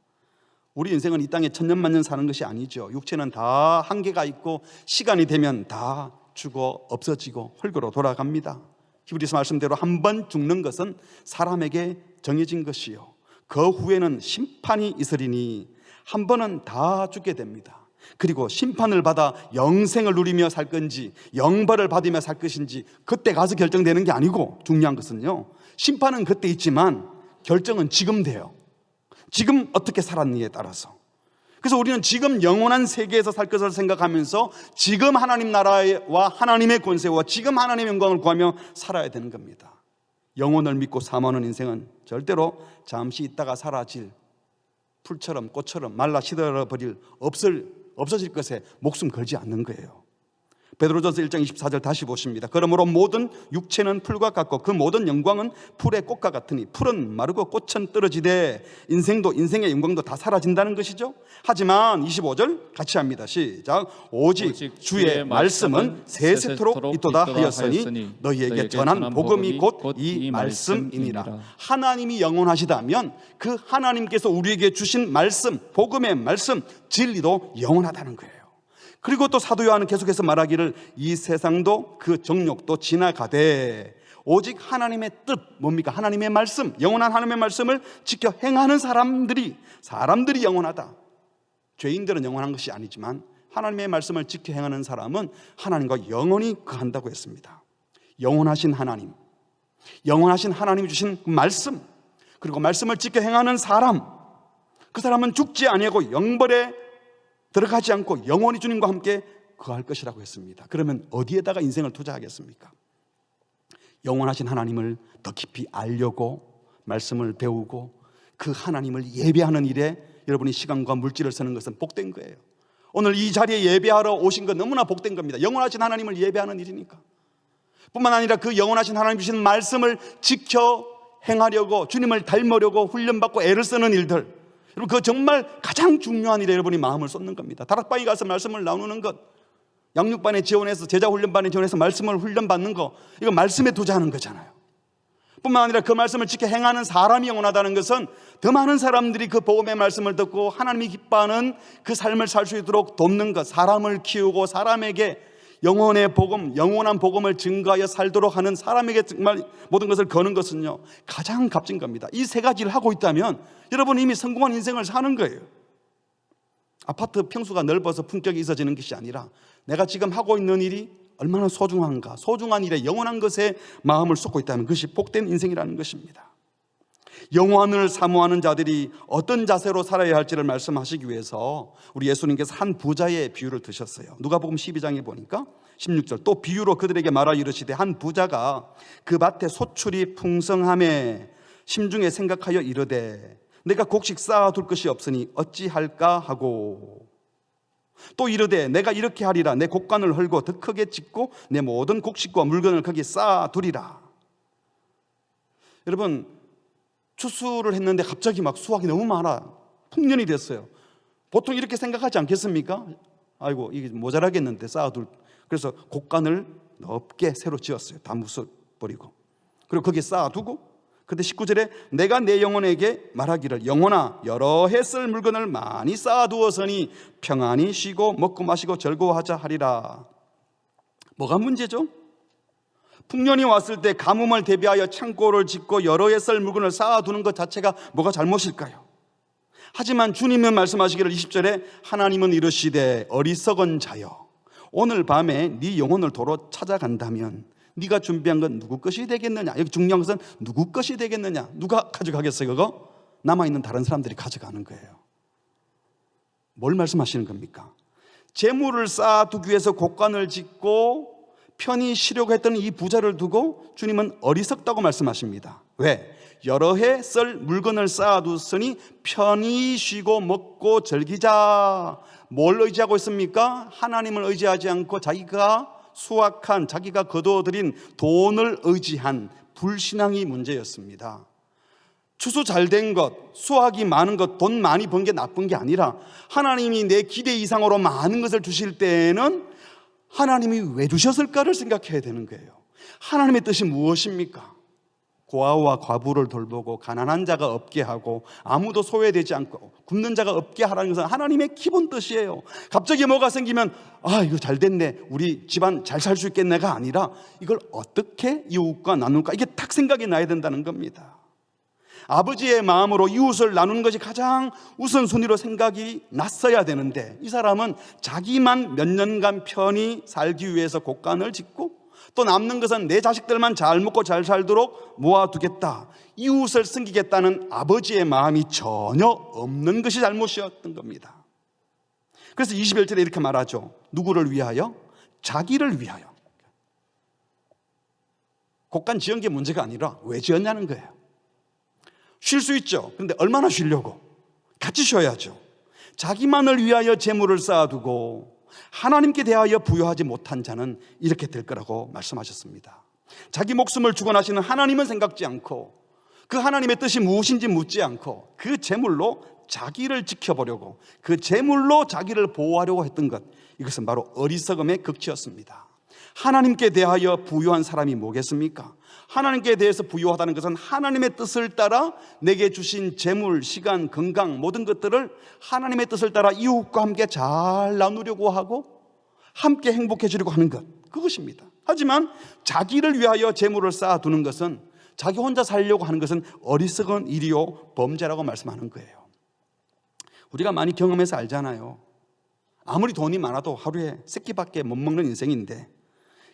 우리 인생은 이 땅에 천년만년 사는 것이 아니죠. 육체는 다 한계가 있고 시간이 되면 다 죽어 없어지고 흙으로 돌아갑니다. 히브리서 말씀대로 한 번 죽는 것은 사람에게 정해진 것이요 그 후에는 심판이 있으리니 한 번은 다 죽게 됩니다. 그리고 심판을 받아 영생을 누리며 살 건지 영벌을 받으며 살 것인지 그때 가서 결정되는 게 아니고, 중요한 것은요, 심판은 그때 있지만 결정은 지금 돼요. 지금 어떻게 살았느냐에 따라서. 그래서 우리는 지금 영원한 세계에서 살 것을 생각하면서 지금 하나님 나라와 하나님의 권세와 지금 하나님의 영광을 구하며 살아야 되는 겁니다. 영혼을 믿고 사모하는 인생은 절대로 잠시 있다가 사라질 풀처럼 꽃처럼 말라 시들어버릴 없어질 것에 목숨 걸지 않는 거예요. 베드로전서 1장 24절 다시 보십니다. 그러므로 모든 육체는 풀과 같고 그 모든 영광은 풀의 꽃과 같으니 풀은 마르고 꽃은 떨어지되 인생도 인생의 영광도 다 사라진다는 것이죠. 하지만 25절 같이 합니다. 시작. 오직 주의 말씀은 세세토록 있도다 하였으니 너희에게 전한 복음이 곧 이 말씀이니라. 하나님이 영원하시다면 그 하나님께서 우리에게 주신 말씀, 복음의 말씀, 진리도 영원하다는 거예요. 그리고 또 사도 요한은 계속해서 말하기를 이 세상도 그 정욕도 지나가되 오직 하나님의 뜻, 뭡니까? 하나님의 말씀, 영원한 하나님의 말씀을 지켜 행하는 사람들이 영원하다. 죄인들은 영원한 것이 아니지만 하나님의 말씀을 지켜 행하는 사람은 하나님과 영원히 거한다고 했습니다. 영원하신 하나님, 영원하신 하나님이 주신 말씀, 그리고 말씀을 지켜 행하는 사람, 그 사람은 죽지 아니하고 영벌에 들어가지 않고 영원히 주님과 함께 거할 것이라고 했습니다. 그러면 어디에다가 인생을 투자하겠습니까? 영원하신 하나님을 더 깊이 알려고 말씀을 배우고 그 하나님을 예배하는 일에 여러분이 시간과 물질을 쓰는 것은 복된 거예요. 오늘 이 자리에 예배하러 오신 건 너무나 복된 겁니다. 영원하신 하나님을 예배하는 일이니까. 뿐만 아니라 그 영원하신 하나님 주신 말씀을 지켜 행하려고, 주님을 닮으려고 훈련받고 애를 쓰는 일들, 여러분, 그거 정말 가장 중요한 일에 여러분이 마음을 쏟는 겁니다. 다락방에 가서 말씀을 나누는 것, 양육반에 지원해서, 제자훈련반에 지원해서 말씀을 훈련받는 거, 이거 말씀에 투자하는 거잖아요. 뿐만 아니라 그 말씀을 지켜 행하는 사람이 영원하다는 것은 더 많은 사람들이 그 복음의 말씀을 듣고 하나님이 기뻐하는 그 삶을 살 수 있도록 돕는 것, 사람을 키우고 사람에게 영혼의 복음, 영원한 복음을 증거하여 살도록 하는 사람에게 정말 모든 것을 거는 것은요, 가장 값진 겁니다. 이 세 가지를 하고 있다면 여러분은 이미 성공한 인생을 사는 거예요. 아파트 평수가 넓어서 품격이 있어지는 것이 아니라 내가 지금 하고 있는 일이 얼마나 소중한가, 소중한 일에 영원한 것에 마음을 쏟고 있다면 그것이 복된 인생이라는 것입니다. 영원을 사모하는 자들이 어떤 자세로 살아야 할지를 말씀하시기 위해서 우리 예수님께서 한 부자의 비유를 드셨어요. 누가복음 12장에 보니까 16절, 또 비유로 그들에게 말하 이르시되 한 부자가 그 밭에 소출이 풍성함에 심중에 생각하여 이르되 내가 곡식 쌓아둘 것이 없으니 어찌할까 하고, 또 이르되 내가 이렇게 하리라, 내 곡간을 헐고 더 크게 짓고 내 모든 곡식과 물건을 거기에 쌓아두리라. 여러분, 추수를 했는데 갑자기 막 수확이 너무 많아, 풍년이 됐어요. 보통 이렇게 생각하지 않겠습니까? 아이고, 이게 모자라겠는데 쌓아둘. 그래서 곡간을 넓게 새로 지었어요. 다 부숴버리고. 그리고 거기에 쌓아두고, 그런데 19절에 내가 내 영혼에게 말하기를 영혼아, 여러 해 쓸 물건을 많이 쌓아두었으니 평안히 쉬고 먹고 마시고 즐거워하자 하리라. 뭐가 문제죠? 풍년이 왔을 때 가뭄을 대비하여 창고를 짓고 여러 해 쓸 물건을 쌓아두는 것 자체가 뭐가 잘못일까요? 하지만 주님은 말씀하시기를 20절에 하나님은 이르시되 어리석은 자여, 오늘 밤에 네 영혼을 도로 찾아간다면 네가 준비한 건 누구 것이 되겠느냐. 여기 중요한 것은 누구 것이 되겠느냐. 누가 가져가겠어요? 그거? 남아있는 다른 사람들이 가져가는 거예요. 뭘 말씀하시는 겁니까? 재물을 쌓아두기 위해서 곡간을 짓고 편히 쉬려고 했던 이 부자를 두고 주님은 어리석다고 말씀하십니다. 왜? 여러 해 쓸 물건을 쌓아두으니 편히 쉬고 먹고 즐기자. 뭘 의지하고 있습니까? 하나님을 의지하지 않고 자기가 수확한, 자기가 거두어들인 돈을 의지한 불신앙이 문제였습니다. 추수 잘 된 것, 수확이 많은 것, 돈 많이 번 게 나쁜 게 아니라 하나님이 내 기대 이상으로 많은 것을 주실 때에는 하나님이 왜 주셨을까를 생각해야 되는 거예요. 하나님의 뜻이 무엇입니까? 고아와 과부를 돌보고 가난한 자가 없게 하고 아무도 소외되지 않고 굶는 자가 없게 하라는 것은 하나님의 기본 뜻이에요. 갑자기 뭐가 생기면 이거 잘 됐네, 우리 집안 잘 살 수 있겠네가 아니라 이걸 어떻게 이웃과 나눌까, 이게 딱 생각이 나야 된다는 겁니다. 아버지의 마음으로 이웃을 나누는 것이 가장 우선순위로 생각이 났어야 되는데, 이 사람은 자기만 몇 년간 편히 살기 위해서 곡간을 짓고 또 남는 것은 내 자식들만 잘 먹고 잘 살도록 모아두겠다, 이웃을 섬기겠다는 아버지의 마음이 전혀 없는 것이 잘못이었던 겁니다. 그래서 21절에 이렇게 말하죠. 누구를 위하여? 자기를 위하여. 곡간 지은 게 문제가 아니라 왜 지었냐는 거예요. 쉴 수 있죠. 그런데 얼마나 쉬려고? 같이 쉬어야죠. 자기만을 위하여 재물을 쌓아두고 하나님께 대하여 부여하지 못한 자는 이렇게 될 거라고 말씀하셨습니다. 자기 목숨을 주관하시는 하나님은 생각지 않고 그 하나님의 뜻이 무엇인지 묻지 않고 그 재물로 자기를 지켜보려고, 그 재물로 자기를 보호하려고 했던 것, 이것은 바로 어리석음의 극치였습니다. 하나님께 대하여 부유한 사람이 뭐겠습니까? 하나님께 대해서 부유하다는 것은 하나님의 뜻을 따라 내게 주신 재물, 시간, 건강, 모든 것들을 하나님의 뜻을 따라 이웃과 함께 잘 나누려고 하고 함께 행복해지려고 하는 것, 그것입니다. 하지만 자기를 위하여 재물을 쌓아두는 것은, 자기 혼자 살려고 하는 것은 어리석은 일이요 범죄라고 말씀하는 거예요. 우리가 많이 경험해서 알잖아요. 아무리 돈이 많아도 하루에 3끼밖에 못 먹는 인생인데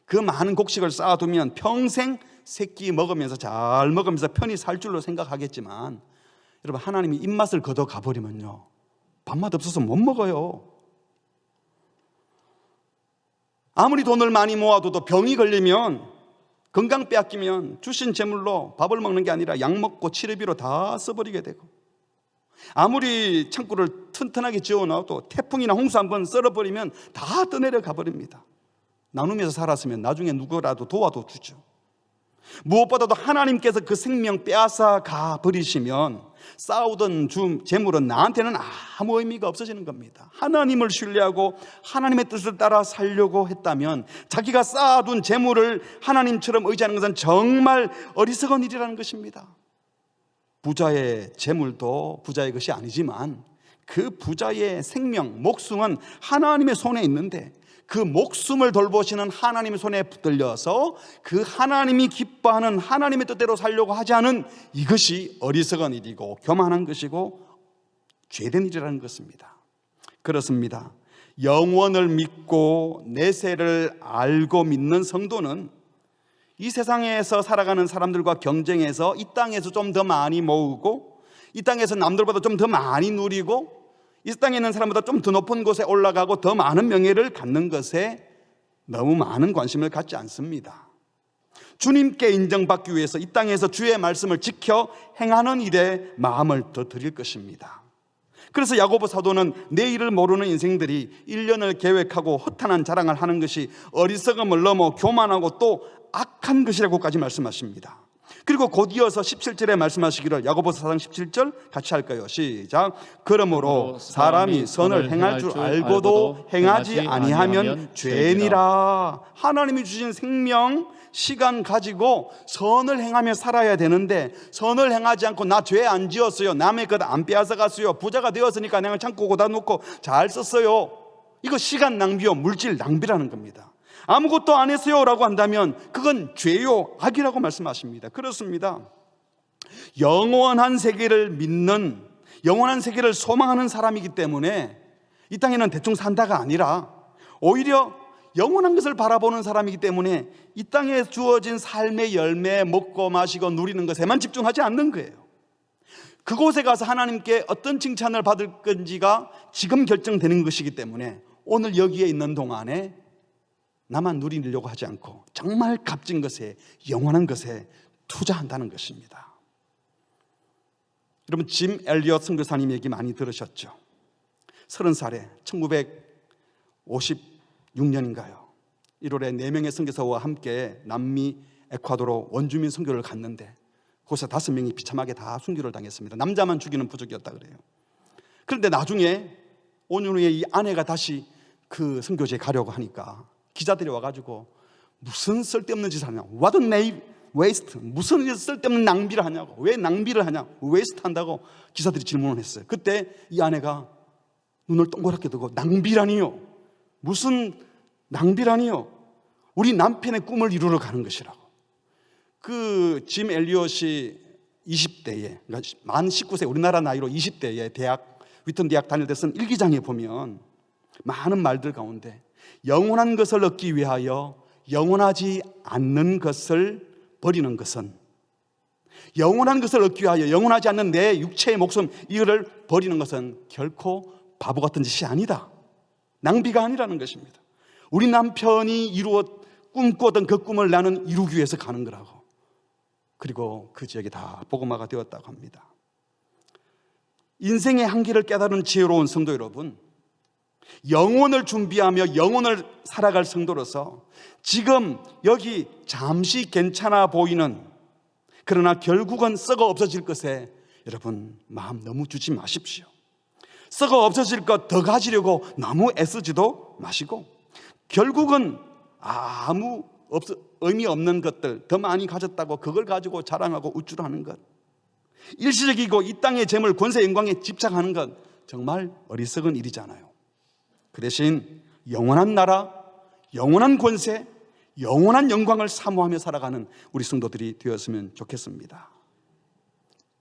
그 많은 곡식을 쌓아두면 평생 3끼 먹으면서 잘 먹으면서 편히 살 줄로 생각하겠지만, 여러분, 하나님이 입맛을 걷어 가버리면요, 밥맛 없어서 못 먹어요. 아무리 돈을 많이 모아둬도 병이 걸리면, 건강 빼앗기면 주신 재물로 밥을 먹는 게 아니라 약 먹고 치료비로 다 써버리게 되고, 아무리 창고를 튼튼하게 지어놔도 태풍이나 홍수 한번 썰어버리면 다 떠내려 가버립니다. 나누면서 살았으면 나중에 누구라도 도와도 주죠. 무엇보다도 하나님께서 그 생명 빼앗아 가버리시면 쌓아오던 재물은 나한테는 아무 의미가 없어지는 겁니다. 하나님을 신뢰하고 하나님의 뜻을 따라 살려고 했다면 자기가 쌓아둔 재물을 하나님처럼 의지하는 것은 정말 어리석은 일이라는 것입니다. 부자의 재물도 부자의 것이 아니지만 그 부자의 생명, 목숨은 하나님의 손에 있는데, 그 목숨을 돌보시는 하나님의 손에 붙들려서 그 하나님이 기뻐하는 하나님의 뜻대로 살려고 하지 않은 이것이 어리석은 일이고 교만한 것이고 죄된 일이라는 것입니다. 그렇습니다. 영원을 믿고 내세를 알고 믿는 성도는 이 세상에서 살아가는 사람들과 경쟁해서 이 땅에서 좀 더 많이 모으고, 이 땅에서 남들보다 좀 더 많이 누리고, 이 땅에 있는 사람보다 좀 더 높은 곳에 올라가고 더 많은 명예를 갖는 것에 너무 많은 관심을 갖지 않습니다. 주님께 인정받기 위해서 이 땅에서 주의 말씀을 지켜 행하는 일에 마음을 더 드릴 것입니다. 그래서 야고보 사도는 내일을 모르는 인생들이 1년을 계획하고 허탄한 자랑을 하는 것이 어리석음을 넘어 교만하고 또 악한 것이라고까지 말씀하십니다. 그리고 곧 이어서 17절에 말씀하시기를, 야고보서 4장 17절 같이 할까요? 시작. 그러므로 사람이 선을 행할 줄 알고도 행하지 아니하면 죄니라. 하나님이 주신 생명, 시간 가지고 선을 행하며 살아야 되는데, 선을 행하지 않고 나 죄 안 지었어요, 남의 것 안 빼앗아갔어요, 부자가 되었으니까 내가 창고 고다 놓고 잘 썼어요, 이거 시간 낭비요 물질 낭비라는 겁니다. 아무것도 안 했어요 라고 한다면 그건 죄요 악이라고 말씀하십니다. 그렇습니다. 영원한 세계를 믿는, 영원한 세계를 소망하는 사람이기 때문에 이 땅에는 대충 산다가 아니라 오히려 영원한 것을 바라보는 사람이기 때문에 이 땅에 주어진 삶의 열매, 먹고 마시고 누리는 것에만 집중하지 않는 거예요. 그곳에 가서 하나님께 어떤 칭찬을 받을 건지가 지금 결정되는 것이기 때문에 오늘 여기에 있는 동안에 나만 누리려고 하지 않고 정말 값진 것에, 영원한 것에 투자한다는 것입니다. 여러분, 짐 엘리엇 선교사님 얘기 많이 들으셨죠? 30살에 1956년인가요? 1월에 4명의 선교사와 함께 남미 에콰도르 원주민 선교를 갔는데 거기서 5명이 비참하게 다 순교를 당했습니다. 남자만 죽이는 부족이었다 그래요. 그런데 나중에 5년 후에 이 아내가 다시 그 선교지에 가려고 하니까 기자들이 와가지고 무슨 쓸데없는 짓을 하냐, What a 웨이스트, 무슨 쓸데없는 낭비를 하냐고, 왜 낭비를 하냐, 웨이스트 한다고 기사들이 질문을 했어요. 그때 이 아내가 눈을 동그랗게 뜨고 낭비라니요, 무슨 낭비라니요, 우리 남편의 꿈을 이루러 가는 것이라고. 그 짐 엘리엇이 20대에, 그러니까 만 19세, 우리나라 나이로 20대에 위튼 대학 다닐 때 쓴 일기장에 보면 많은 말들 가운데 영원한 것을 얻기 위하여 영원하지 않는 것을 버리는 것은, 영원한 것을 얻기 위하여 영원하지 않는 내 육체의 목숨 이거를 버리는 것은 결코 바보 같은 짓이 아니다, 낭비가 아니라는 것입니다. 우리 남편이 꿈꾸었던 그 꿈을 나는 이루기 위해서 가는 거라고. 그리고 그 지역이 다 복음화가 되었다고 합니다. 인생의 한계를 깨달은 지혜로운 성도 여러분, 영혼을 준비하며 영혼을 살아갈 성도로서 지금 여기 잠시 괜찮아 보이는, 그러나 결국은 썩어 없어질 것에 여러분 마음 너무 주지 마십시오. 썩어 없어질 것 더 가지려고 너무 애쓰지도 마시고, 결국은 아무 의미 없는 것들 더 많이 가졌다고 그걸 가지고 자랑하고 우쭐하는 것, 일시적이고 이 땅의 재물, 권세, 영광에 집착하는 것 정말 어리석은 일이잖아요. 그 대신 영원한 나라, 영원한 권세, 영원한 영광을 사모하며 살아가는 우리 성도들이 되었으면 좋겠습니다.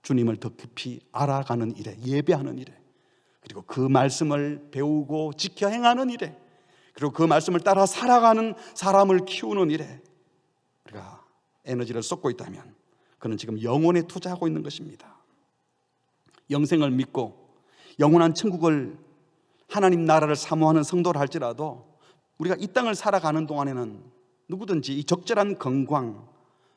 주님을 더 깊이 알아가는 일에, 예배하는 일에, 그리고 그 말씀을 배우고 지켜 행하는 일에, 그리고 그 말씀을 따라 살아가는 사람을 키우는 일에 우리가 에너지를 쏟고 있다면 그는 지금 영혼에 투자하고 있는 것입니다. 영생을 믿고 영원한 천국을, 하나님 나라를 사모하는 성도를 할지라도 우리가 이 땅을 살아가는 동안에는 누구든지 이 적절한 건강,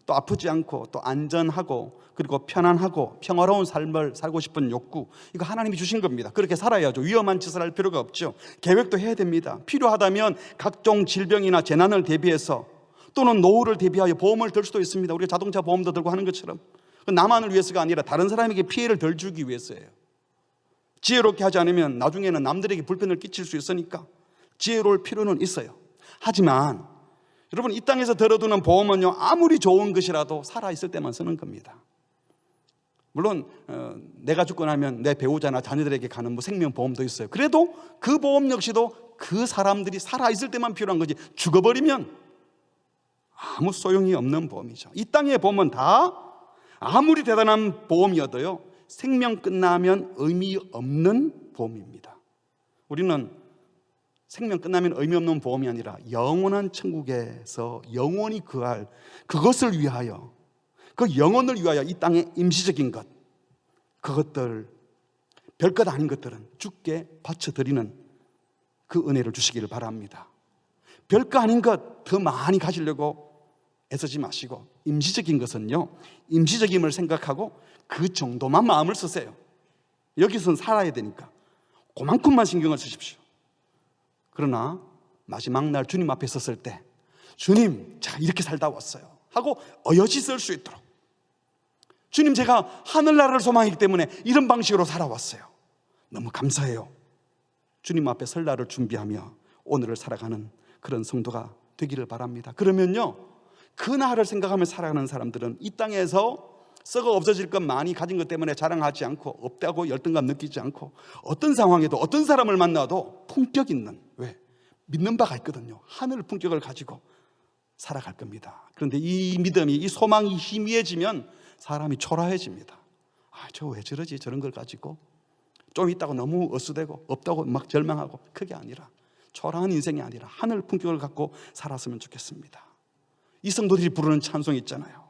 또 아프지 않고 또 안전하고 그리고 편안하고 평화로운 삶을 살고 싶은 욕구, 이거 하나님이 주신 겁니다. 그렇게 살아야죠. 위험한 짓을 할 필요가 없죠. 계획도 해야 됩니다. 필요하다면 각종 질병이나 재난을 대비해서, 또는 노후를 대비하여 보험을 들 수도 있습니다. 우리가 자동차 보험도 들고 하는 것처럼. 나만을 위해서가 아니라 다른 사람에게 피해를 덜 주기 위해서예요. 지혜롭게 하지 않으면 나중에는 남들에게 불편을 끼칠 수 있으니까 지혜로울 필요는 있어요. 하지만 여러분, 이 땅에서 들어두는 보험은요, 아무리 좋은 것이라도 살아있을 때만 쓰는 겁니다. 물론 내가 죽고 나면 내 배우자나 자녀들에게 가는 생명보험도 있어요. 그래도 그 보험 역시도 그 사람들이 살아있을 때만 필요한 거지, 죽어버리면 아무 소용이 없는 보험이죠. 이 땅의 보험은 다 아무리 대단한 보험이어도요, 생명 끝나면 의미 없는 보험입니다. 우리는 생명 끝나면 의미 없는 보험이 아니라 영원한 천국에서 영원히 거할 그것을 위하여, 그 영혼을 위하여 이 땅의 임시적인 것, 그것들, 별것 아닌 것들은 주께 바쳐드리는 그 은혜를 주시기를 바랍니다. 별거 아닌 것 더 많이 가지려고 애쓰지 마시고, 임시적인 것은요, 임시적임을 생각하고 그 정도만 마음을 쓰세요. 여기서는 살아야 되니까 그만큼만 신경을 쓰십시오. 그러나 마지막 날 주님 앞에 섰을 때, 주님, 제가 이렇게 살다 왔어요 하고 어여지 쓸 수 있도록, 주님, 제가 하늘나라를 소망하기 때문에 이런 방식으로 살아왔어요, 너무 감사해요, 주님 앞에 설 날을 준비하며 오늘을 살아가는 그런 성도가 되기를 바랍니다. 그러면요, 그 날을 생각하며 살아가는 사람들은 이 땅에서 썩어 없어질 것 많이 가진 것 때문에 자랑하지 않고, 없다고 열등감 느끼지 않고, 어떤 상황에도 어떤 사람을 만나도 품격 있는, 왜? 믿는 바가 있거든요. 하늘 품격을 가지고 살아갈 겁니다. 그런데 이 믿음이, 이 소망이 희미해지면 사람이 초라해집니다. 저 왜 저러지? 저런 걸 가지고 좀 있다고 너무 어수되고 없다고 막 절망하고, 그게 아니라, 초라한 인생이 아니라 하늘 품격을 갖고 살았으면 좋겠습니다. 이 성도들이 부르는 찬송이 있잖아요.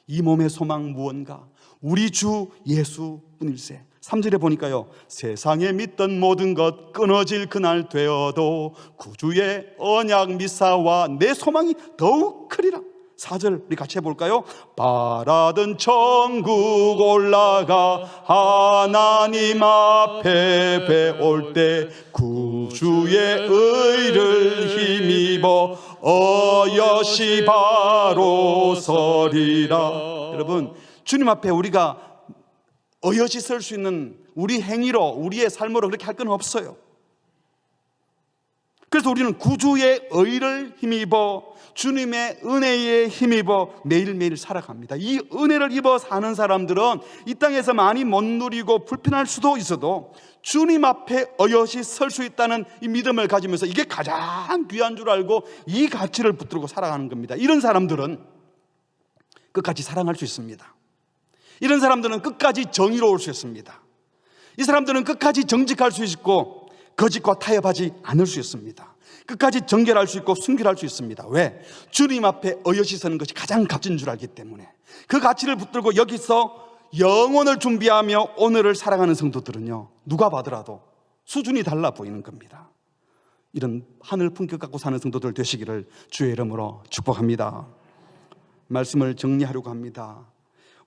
이 몸의 소망 무언가 우리 주 예수뿐일세. 3절에 보니까요, 세상에 믿던 모든 것 끊어질 그날 되어도 구주의 언약 미사와 내 소망이 더욱 크리라. 4절 우리 같이 해볼까요? 바라던 천국 올라가 하나님 앞에 배올 때 구주의 의를 힘입어 어여시 바로 서리라. 여러분, 주님 앞에 우리가 어여시 설 수 있는 우리 행위로, 우리의 삶으로 그렇게 할 건 없어요. 그래서 우리는 구주의 의를 힘입어 주님의 은혜에 힘입어 매일매일 살아갑니다. 이 은혜를 입어 사는 사람들은 이 땅에서 많이 못 누리고 불편할 수도 있어도 주님 앞에 어여시 설 수 있다는 이 믿음을 가지면서 이게 가장 귀한 줄 알고 이 가치를 붙들고 살아가는 겁니다. 이런 사람들은 끝까지 사랑할 수 있습니다. 이런 사람들은 끝까지 정의로울 수 있습니다. 이 사람들은 끝까지 정직할 수 있고 거짓과 타협하지 않을 수 있습니다. 끝까지 정결할 수 있고 순결할 수 있습니다. 왜? 주님 앞에 어여시 서는 것이 가장 값진 줄 알기 때문에. 그 가치를 붙들고 여기서 영혼을 준비하며 오늘을 살아가는 성도들은요, 누가 봐더라도 수준이 달라 보이는 겁니다. 이런 하늘 품격 갖고 사는 성도들 되시기를 주의 이름으로 축복합니다. 말씀을 정리하려고 합니다.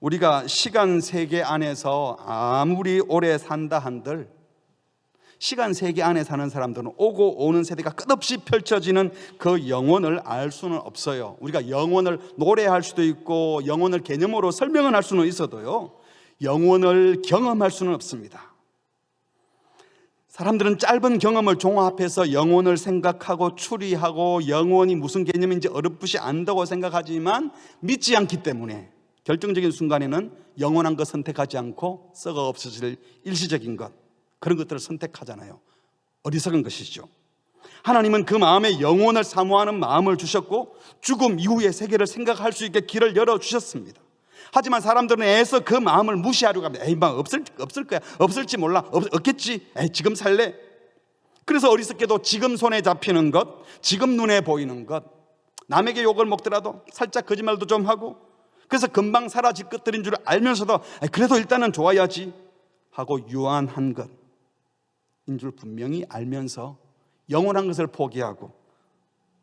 우리가 시간 세계 안에서 아무리 오래 산다 한들 시간 세계 안에 사는 사람들은 오고 오는 세대가 끝없이 펼쳐지는 그 영혼을 알 수는 없어요. 우리가 영혼을 노래할 수도 있고 영혼을 개념으로 설명을 할 수는 있어도요, 영혼을 경험할 수는 없습니다. 사람들은 짧은 경험을 종합해서 영혼을 생각하고 추리하고 영혼이 무슨 개념인지 어렴풋이 안다고 생각하지만 믿지 않기 때문에 결정적인 순간에는 영원한 것 선택하지 않고 썩어 없어질 일시적인 것, 그런 것들을 선택하잖아요. 어리석은 것이죠. 하나님은 그 마음에 영혼을 사모하는 마음을 주셨고 죽음 이후의 세계를 생각할 수 있게 길을 열어주셨습니다. 하지만 사람들은 애써 그 마음을 무시하려고 합니다. 에이, 막 없을 거야. 없을지 몰라. 없겠지. 에이, 지금 살래. 그래서 어리석게도 지금 손에 잡히는 것, 지금 눈에 보이는 것, 남에게 욕을 먹더라도 살짝 거짓말도 좀 하고, 그래서 금방 사라질 것들인 줄 알면서도 그래도 일단은 좋아야지 하고 유한한 것인 줄 분명히 알면서 영원한 것을 포기하고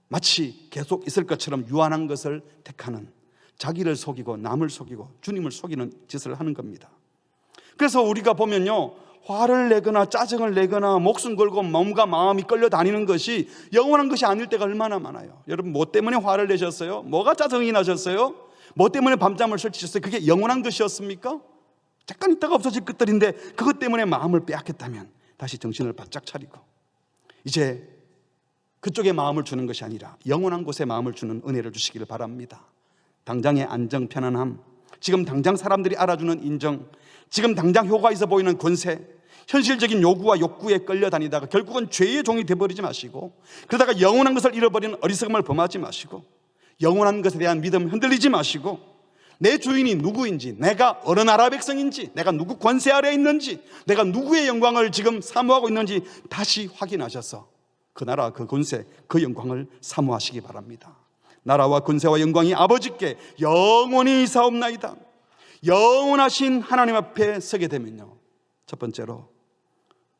마치 계속 있을 것처럼 유한한 것을 택하는, 자기를 속이고 남을 속이고 주님을 속이는 짓을 하는 겁니다. 그래서 우리가 보면요, 화를 내거나 짜증을 내거나 목숨 걸고 몸과 마음이 끌려다니는 것이 영원한 것이 아닐 때가 얼마나 많아요. 여러분, 뭐 때문에 화를 내셨어요? 뭐가 짜증이 나셨어요? 뭐 때문에 밤잠을 설치셨어요? 그게 영원한 것이었습니까? 잠깐 있다가 없어질 것들인데 그것 때문에 마음을 빼앗겼다면 다시 정신을 바짝 차리고 이제 그쪽에 마음을 주는 것이 아니라 영원한 곳에 마음을 주는 은혜를 주시기를 바랍니다. 당장의 안정, 편안함, 지금 당장 사람들이 알아주는 인정, 지금 당장 효과 있어 보이는 권세, 현실적인 요구와 욕구에 끌려다니다가 결국은 죄의 종이 되어버리지 마시고, 그러다가 영원한 것을 잃어버리는 어리석음을 범하지 마시고, 영원한 것에 대한 믿음 흔들리지 마시고, 내 주인이 누구인지, 내가 어느 나라 백성인지, 내가 누구 권세 아래에 있는지, 내가 누구의 영광을 지금 사모하고 있는지 다시 확인하셔서 그 나라, 그 권세, 그 영광을 사모하시기 바랍니다. 나라와 권세와 영광이 아버지께 영원히 있사옵나이다. 영원하신 하나님 앞에 서게 되면요, 첫 번째로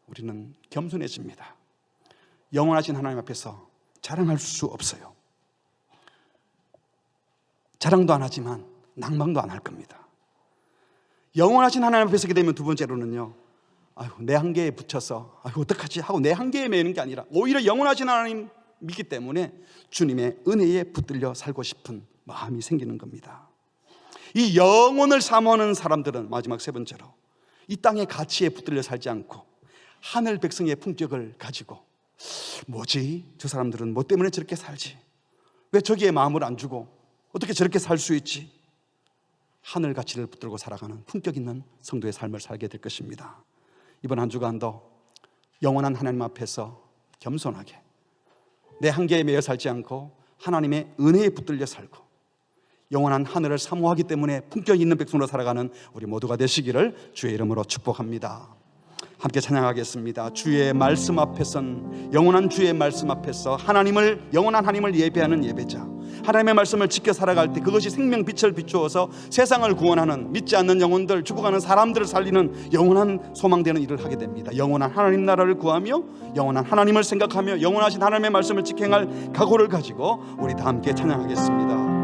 우리는 겸손해집니다. 영원하신 하나님 앞에서 자랑할 수 없어요. 자랑도 안 하지만 낭망도 안 할 겁니다. 영원하신 하나님 앞에 서게 되면 두 번째로는요, 내 한계에 붙여서 어떡하지 하고 내 한계에 매이는 게 아니라 오히려 영원하신 하나님 믿기 때문에 주님의 은혜에 붙들려 살고 싶은 마음이 생기는 겁니다. 이 영혼을 사모하는 사람들은 마지막 세 번째로 이 땅의 가치에 붙들려 살지 않고 하늘 백성의 품격을 가지고, 뭐지? 저 사람들은 뭐 때문에 저렇게 살지? 왜 저기에 마음을 안 주고 어떻게 저렇게 살 수 있지? 하늘 가치를 붙들고 살아가는 품격 있는 성도의 삶을 살게 될 것입니다. 이번 한 주간도 영원한 하나님 앞에서 겸손하게 내 한계에 매여 살지 않고 하나님의 은혜에 붙들려 살고 영원한 하늘을 사모하기 때문에 품격 있는 백성으로 살아가는 우리 모두가 되시기를 주의 이름으로 축복합니다. 함께 찬양하겠습니다. 주의 말씀 앞에선, 영원한 주의 말씀 앞에서 영원한 하나님을 예배하는 예배자, 하나님의 말씀을 지켜 살아갈 때 그것이 생명빛을 비추어서 세상을 구원하는, 믿지 않는 영혼들, 죽어가는 사람들을 살리는 영원한 소망되는 일을 하게 됩니다. 영원한 하나님 나라를 구하며 영원한 하나님을 생각하며 영원하신 하나님의 말씀을 지켜갈 각오를 가지고 우리 다 함께 찬양하겠습니다.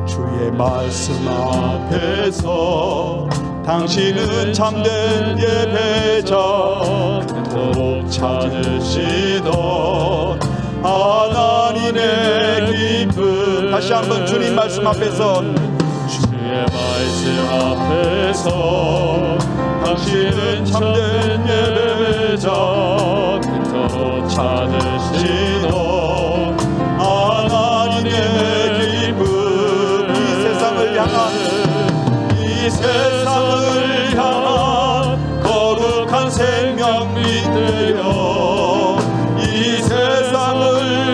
주의 말씀 앞에서 당신은 참된 예배자, 그토록 찾으시던 하나님의 기쁨. 다시 한번 주님 말씀 앞에서, 주의 말씀 앞에서 당신은 참된 예배자, 그토록 찾으시도 하나님의 기쁨 이 세상을 향한 거룩한 생명 믿으려 이 세상을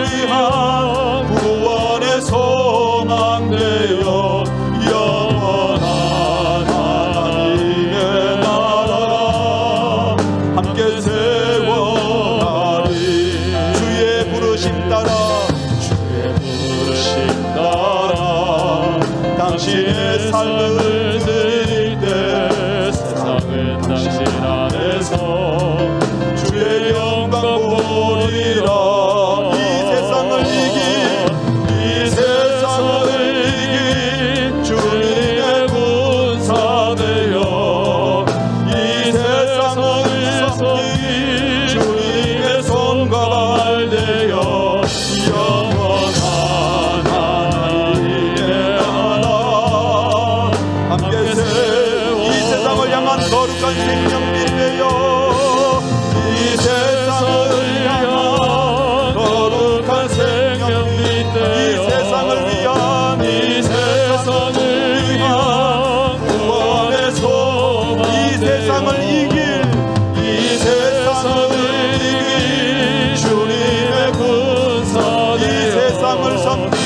위한 구원의 소망 되어 영원한 하나님의 나라 함께 세워가리. 주의 부르심 따라 당신의 삶을 드릴 때 세상은 당신 안에서 주의 영광 보리라. 이 세상을 이긴 주님의 군사 되어 이 세상을 섬긴 주님의 손과 발 되어 영원한 하나님의 나라 함께 세워 이 세상을 향한 거룩한 생명 빛내요. 이 세상을 향한 거룩한 생명 빛내요. 이 세상을 위한 구원의 소망 이 세상을 이길 주님의 군사 이 세상을 섬길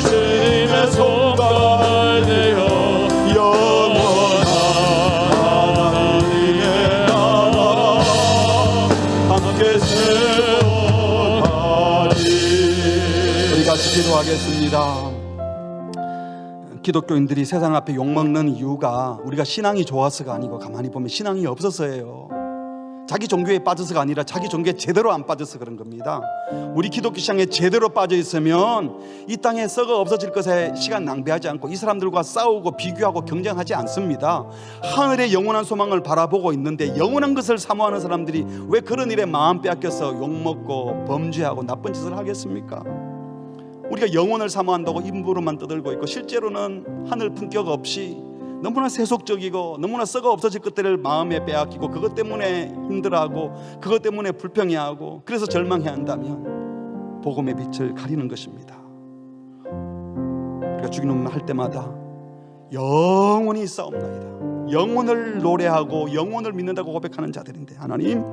주님의 손과 되어 영원한 하나님의 나라 함께 세워가리. 우리 같이 기도하겠습니다. 기독교인들이 세상 앞에 욕먹는 이유가 우리가 신앙이 좋아서가 아니고 가만히 보면 신앙이 없어서예요. 자기 종교에 빠져서가 아니라 자기 종교에 제대로 안 빠져서 그런 겁니다. 우리 기독교 신앙에 제대로 빠져 있으면 이 땅에 썩어 없어질 것에 시간 낭비하지 않고 이 사람들과 싸우고 비교하고 경쟁하지 않습니다. 하늘의 영원한 소망을 바라보고 있는데 영원한 것을 사모하는 사람들이 왜 그런 일에 마음 빼앗겨서 욕먹고 범죄하고 나쁜 짓을 하겠습니까? 우리가 영혼을 사모한다고 입으로만 떠들고 있고 실제로는 하늘 품격 없이 너무나 세속적이고 너무나 썩어 없어질 것들을 마음에 빼앗기고 그것 때문에 힘들어하고 그것 때문에 불평해하고 그래서 절망해야 한다면 복음의 빛을 가리는 것입니다. 우리가 주기도문 할 때마다 영원히 싸움나이다. 영혼을 노래하고 영혼을 믿는다고 고백하는 자들인데 하나님,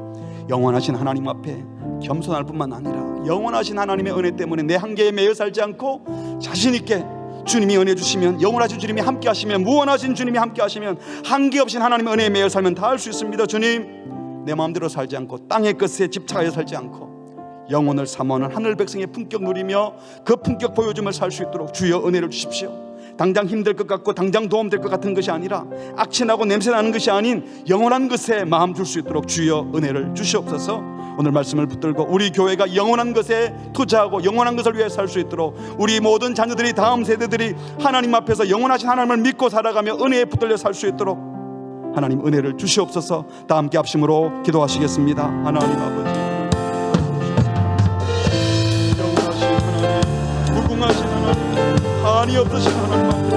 영원하신 하나님 앞에 겸손할 뿐만 아니라 영원하신 하나님의 은혜 때문에 내 한계에 매여 살지 않고 자신 있게 주님이 은혜 주시면, 영원하신 주님이 함께 하시면, 무한하신 주님이 함께 하시면 한계 없인 하나님의 은혜에 매여 살면 다 할 수 있습니다. 주님, 내 마음대로 살지 않고 땅의 것에 집착하여 살지 않고 영혼을 사모하는 하늘 백성의 품격 누리며 그 품격 보여줌을 살 수 있도록 주여 은혜를 주십시오. 당장 힘들 것 같고 당장 도움될 것 같은 것이 아니라 악취나고 냄새나는 것이 아닌 영원한 것에 마음 둘 수 있도록 주여 은혜를 주시옵소서. 오늘 말씀을 붙들고 우리 교회가 영원한 것에 투자하고 영원한 것을 위해 살 수 있도록 우리 모든 자녀들이, 다음 세대들이 하나님 앞에서 영원하신 하나님을 믿고 살아가며 은혜에 붙들려 살 수 있도록 하나님 은혜를 주시옵소서. 다 함께 합심으로 기도하시겠습니다. 하나님 아버지, 영원하신 하나님, 무궁하신 하나님, 한이 없으신 하나님 앞에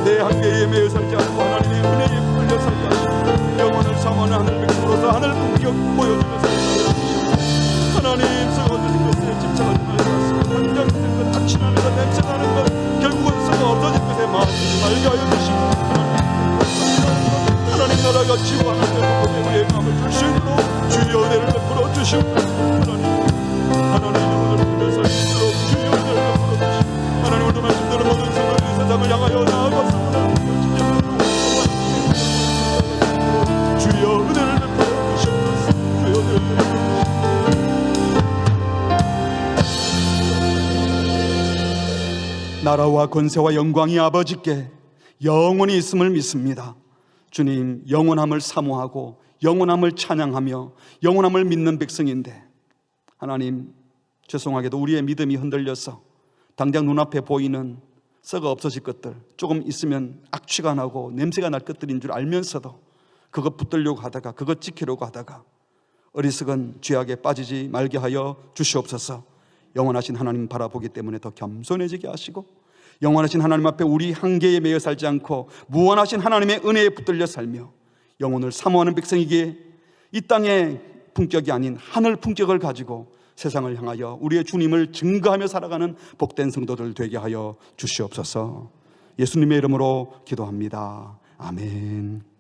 내 한계에 매여 살지 않고 하나님의 은혜에 붙들려 살게 하시고 영원을 사모하는 하늘 백성으로서 하늘 품격 보여주며 살게 하시고 하나님, 썩어질 것에 집착하지 말고 당장 힘들 것, 악취나는 것, 냄새나는 것, 결국은 썩어 없어질 것에 마음 두지 말게 하여 주시고 하나님 나라가 지고 하나님 우리의 마음을 줄 수 있도록 주여 은혜를 베풀어 주시옵소서. 하나님 영혼을 믿어 살 수 있도록 주여 은혜를 베풀어 주시고 하나님 오늘 말씀대로 모든 성을 이 세상을 향하여 나아가서 주여 은혜를 베풀어 주시옵소서. 주여 은혜를 베풀어 주시옵소서. 나라와 권세와 영광이 아버지께 영원히 있음을 믿습니다. 주님, 영원함을 사모하고 영원함을 찬양하며 영원함을 믿는 백성인데 하나님, 죄송하게도 우리의 믿음이 흔들려서 당장 눈앞에 보이는 썩어 없어질 것들, 조금 있으면 악취가 나고 냄새가 날 것들인 줄 알면서도 그것 붙들려고 하다가, 그것 지키려고 하다가 어리석은 죄악에 빠지지 말게 하여 주시옵소서. 영원하신 하나님 바라보기 때문에 더 겸손해지게 하시고 영원하신 하나님 앞에 우리 한계에 매여 살지 않고 무한하신 하나님의 은혜에 붙들려 살며 영혼을 사모하는 백성에게 이 땅의 품격이 아닌 하늘 품격을 가지고 세상을 향하여 우리의 주님을 증거하며 살아가는 복된 성도들 되게 하여 주시옵소서. 예수님의 이름으로 기도합니다. 아멘.